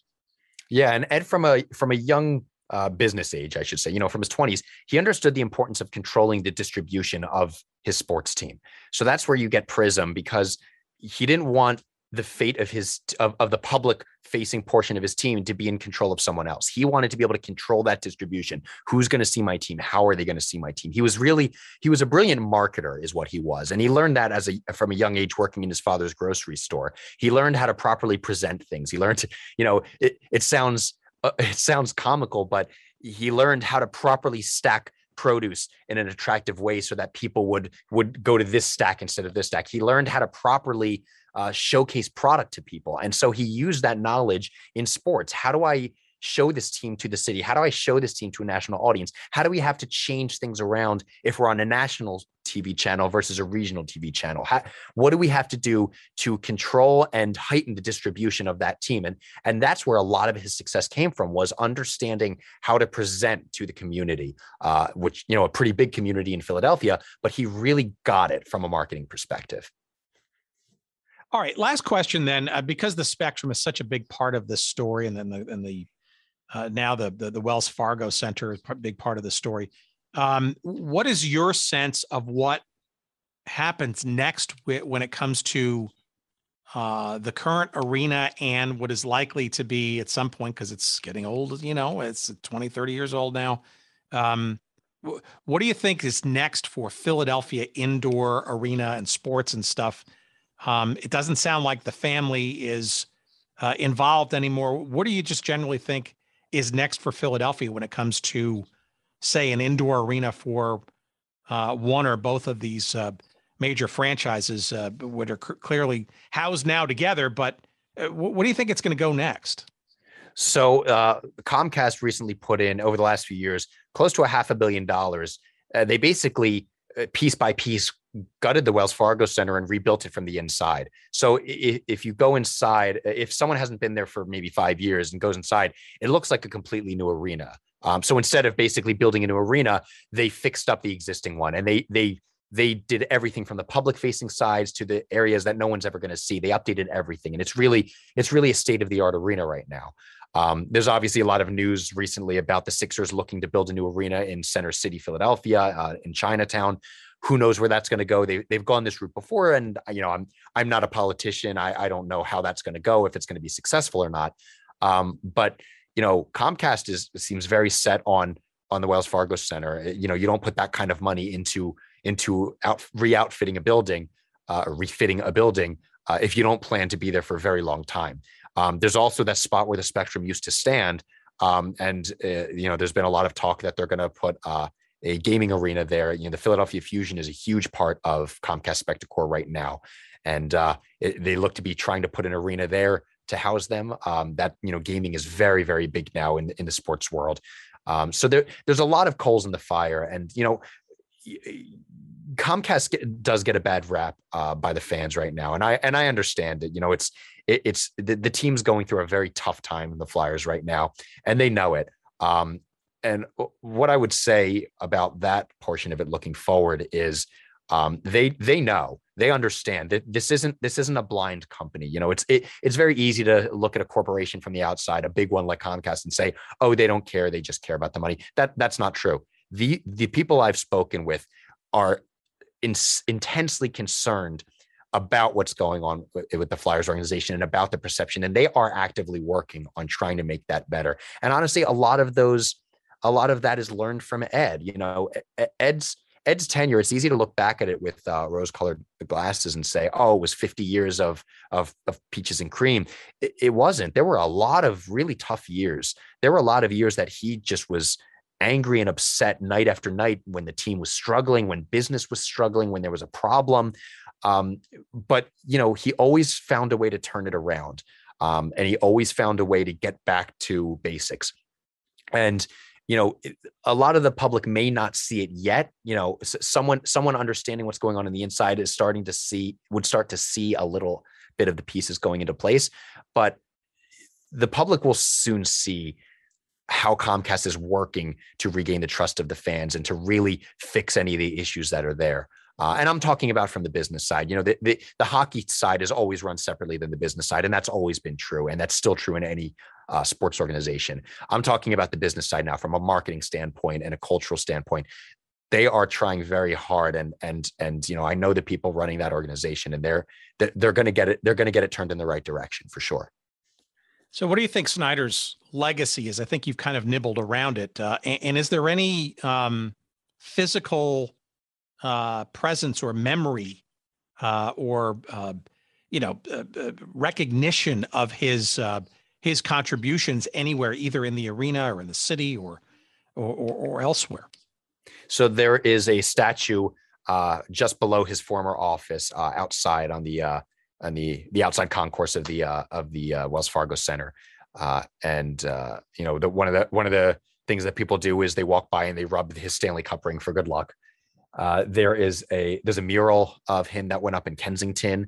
Yeah, and Ed from a young business age, I should say, from his 20s, he understood the importance of controlling the distribution of his sports team. So that's where you get Prism, because he didn't want the fate of the public facing portion of his team to be in control of someone else. He wanted to be able to control that distribution. Who's going to see my team? How are they going to see my team? He was a brilliant marketer is what he was. And he learned that from a young age, working in his father's grocery store. He learned how to properly present things. He learned to, it sounds comical, but he learned how to properly stack produce in an attractive way so that people would go to this stack instead of this stack. He learned how to properly showcase product to people. And so he used that knowledge in sports. How do I show this team to the city? How do I show this team to a national audience? How do we have to change things around if we're on a national TV channel versus a regional TV channel? What do we have to do to control and heighten the distribution of that team? And that's where a lot of his success came from, was understanding how to present to the community, which, a pretty big community in Philadelphia, but he really got it from a marketing perspective. All right, last question then, because the Spectrum is such a big part of this story, and then now the Wells Fargo Center is a big part of the story. What is your sense of what happens next when it comes to the current arena and what is likely to be at some point, because it's getting old, it's 20, 30 years old now. What do you think is next for Philadelphia indoor arena and sports and stuff? It doesn't sound like the family is involved anymore. What do you just generally think is next for Philadelphia when it comes to, say, an indoor arena for one or both of these major franchises, which are clearly housed now together? But what do you think it's going to go next? So Comcast recently put in, over the last few years, close to $500 million. They basically, piece by piece, gutted the Wells Fargo Center and rebuilt it from the inside. So if you go inside, if someone hasn't been there for maybe 5 years and goes inside, it looks like a completely new arena. So instead of basically building a new arena, they fixed up the existing one, and they did everything from the public facing sides to the areas that no one's ever going to see. They updated everything, and it's really a state of the art arena right now. There's obviously a lot of news recently about the Sixers looking to build a new arena in Center City, Philadelphia, in Chinatown. Who knows where that's going to go? They've gone this route before, and I'm not a politician. I don't know how that's going to go, if it's going to be successful or not. But Comcast seems very set on the Wells Fargo Center. You don't put that kind of money into re-outfitting a building, or refitting a building, if you don't plan to be there for a very long time. There's also that spot where the Spectrum used to stand, and there's been a lot of talk that they're going to put a gaming arena there. The Philadelphia Fusion is a huge part of Comcast-Spectacor right now, and they look to be trying to put an arena there to house them. Gaming is very, very big now in the sports world. So there's a lot of coals in the fire, and Comcast does get a bad rap by the fans right now, and I understand it. It's the team's going through a very tough time in the Flyers right now, and they know it. And what I would say about that portion of it looking forward is they know, they understand that this isn't a blind company. It's very easy to look at a corporation from the outside, a big one like Comcast, and say, oh, they don't care, they just care about the money. That's not true. The people I've spoken with are intensely concerned about what's going on with the Flyers organization and about the perception, and they are actively working on trying to make that better. And honestly, a lot of that is learned from Ed. Ed's tenure, it's easy to look back at it with rose-colored glasses and say, oh, it was 50 years of peaches and cream. It wasn't. There were a lot of really tough years. There were a lot of years that he just was angry and upset night after night when the team was struggling, when business was struggling, when there was a problem. But he always found a way to turn it around. And he always found a way to get back to basics. And a lot of the public may not see it yet. Someone understanding what's going on in the inside would start to see a little bit of the pieces going into place, but the public will soon see how Comcast is working to regain the trust of the fans and to really fix any of the issues that are there. And I'm talking about from the business side. The hockey side is always run separately than the business side, and that's always been true, and that's still true in any sports organization. I'm talking about the business side now from a marketing standpoint and a cultural standpoint. They are trying very hard, and I know the people running that organization, and they're going to get it. They're going to get it turned in the right direction for sure. So, what do you think Snider's legacy is? I think you've kind of nibbled around it, and is there any physical presence or memory or recognition of his contributions anywhere, either in the arena or in the city or elsewhere? So there is a statue just below his former office outside on the outside concourse of the Wells Fargo Center. One of the things that people do is they walk by and they rub his Stanley Cup ring for good luck. There's a mural of him that went up in Kensington,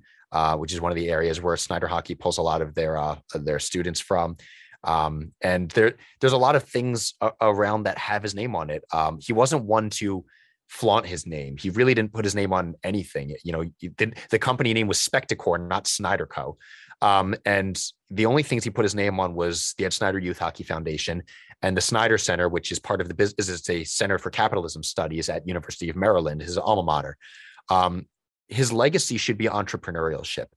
which is one of the areas where Snider Hockey pulls a lot of their students from. And there's a lot of things around that have his name on it. He wasn't one to flaunt his name. He really didn't put his name on anything. The company name was Spectacor, not Snider Co. And the only things he put his name on was the Ed Snider Youth Hockey Foundation and the Snider Center, which is part of the business. It's a Center for Capitalism Studies at University of Maryland, his alma mater. His legacy should be entrepreneurship.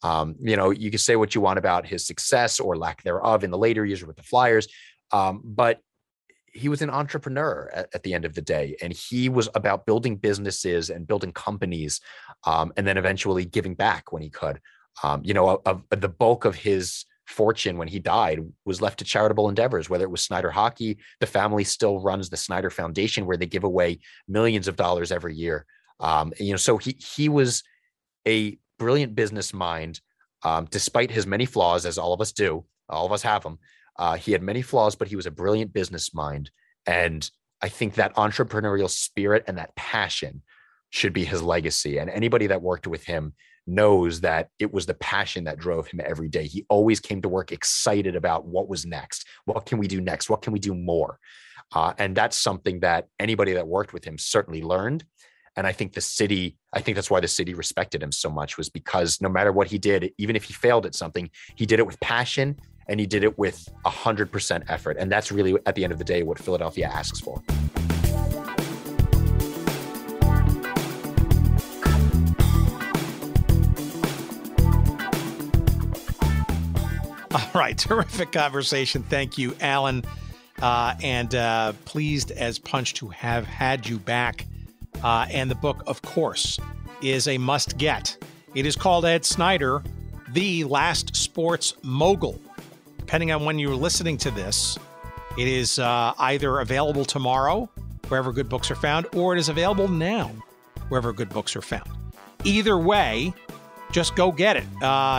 You can say what you want about his success or lack thereof in the later years with the Flyers, but he was an entrepreneur at the end of the day, and he was about building businesses and building companies, and then eventually giving back when he could. The bulk of his fortune when he died was left to charitable endeavors, whether it was Snider Hockey. The family still runs the Snider Foundation, where they give away millions of dollars every year. So he was a brilliant business mind, despite his many flaws, as all of us do. All of us have them. He had many flaws, but he was a brilliant business mind. And I think that entrepreneurial spirit and that passion should be his legacy. And anybody that worked with him knows that it was the passion that drove him every day. He always came to work excited about what was next. What can we do next? What can we do more? And that's something that anybody that worked with him certainly learned. And I think that's why the city respected him so much, was because no matter what he did, even if he failed at something, he did it with passion and he did it with 100% effort. And that's really, at the end of the day, what Philadelphia asks for. All right. Terrific conversation. Thank you, Alan. And pleased as punch to have had you back. And the book, of course, is a must get. It is called Ed Snider, The Last Sports Mogul. Depending on when you're listening to this, it is either available tomorrow, wherever good books are found, or it is available now, wherever good books are found. Either way, just go get it.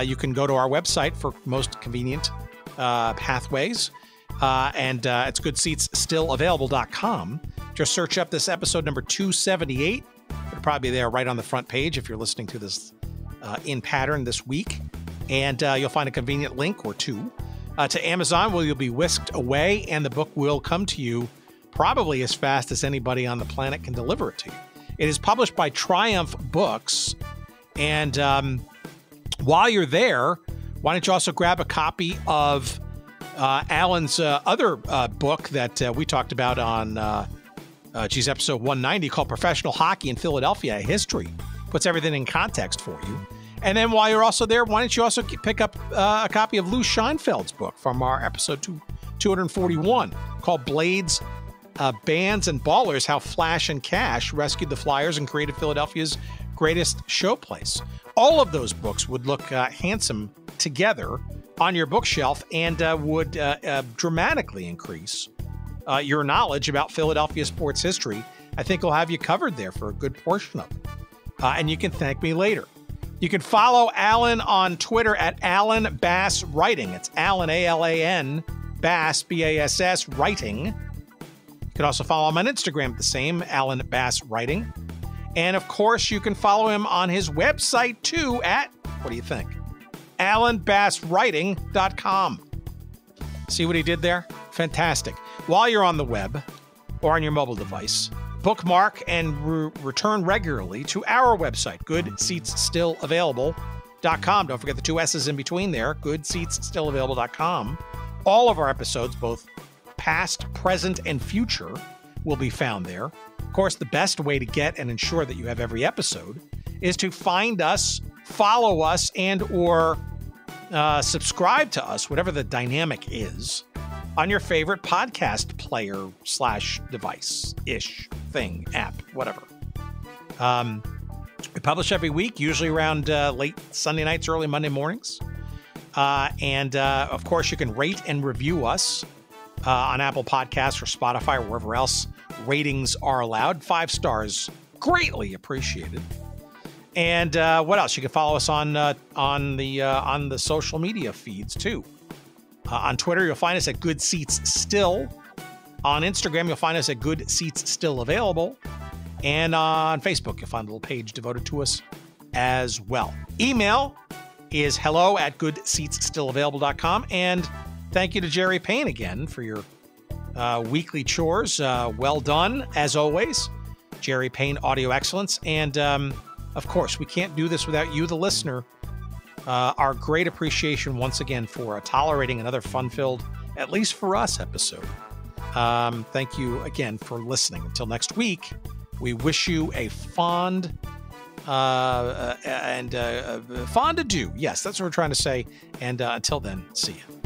You can go to our website for most convenient pathways, and it's goodseatsstillavailable.com. Just search up this episode number 278. It'll probably be there right on the front page if you're listening to this in pattern this week. And you'll find a convenient link or two to Amazon, where you'll be whisked away, and the book will come to you probably as fast as anybody on the planet can deliver it to you. It is published by Triumph Books. And while you're there, why don't you also grab a copy of Alan's other book that we talked about on episode 190, called Professional Hockey in Philadelphia, a History. Puts everything in context for you. And then while you're also there, why don't you also pick up a copy of Lou Scheinfeld's book from our episode 241, called Blades, Bands, and Ballers, How Flash and Cash Rescued the Flyers and Created Philadelphia's Greatest Showplace. All of those books would look handsome together on your bookshelf and would dramatically increase your knowledge about Philadelphia sports history. I think we'll have you covered there for a good portion of it. And you can thank me later. You can follow Alan on Twitter at Alan Bass Writing. It's Alan, A-L-A-N, Bass, B-A-S-S, Writing. You can also follow him on Instagram, the same, Alan Bass Writing. And of course, you can follow him on his website too at, what do you think? AlanBassWriting.com. See what he did there? Fantastic. While you're on the web or on your mobile device, bookmark and return regularly to our website, goodseatsstillavailable.com. Don't forget the two S's in between there, goodseatsstillavailable.com. All of our episodes, both past, present, and future, will be found there. Of course, the best way to get and ensure that you have every episode is to find us, follow us, and or subscribe to us, whatever the dynamic is, on your favorite podcast player / device-ish thing, app, whatever. We publish every week, usually around late Sunday nights, early Monday mornings. And of course, you can rate and review us on Apple Podcasts or Spotify or wherever else ratings are allowed. 5 stars, greatly appreciated. And what else? You can follow us on the social media feeds too. On Twitter, you'll find us at Good Seats Still. On Instagram, you'll find us at Good Seats Still Available. And on Facebook, you'll find a little page devoted to us as well. Email is hello@goodseatsstillavailable.com. And thank you to Jerry Payne again for your weekly chores. Well done, as always. Jerry Payne, Audio Excellence. And of course, we can't do this without you, the listener. Our great appreciation once again for tolerating another fun-filled, at least for us, episode. Thank you again for listening. Until next week, we wish you a fond adieu. Yes, that's what we're trying to say. And until then, see you.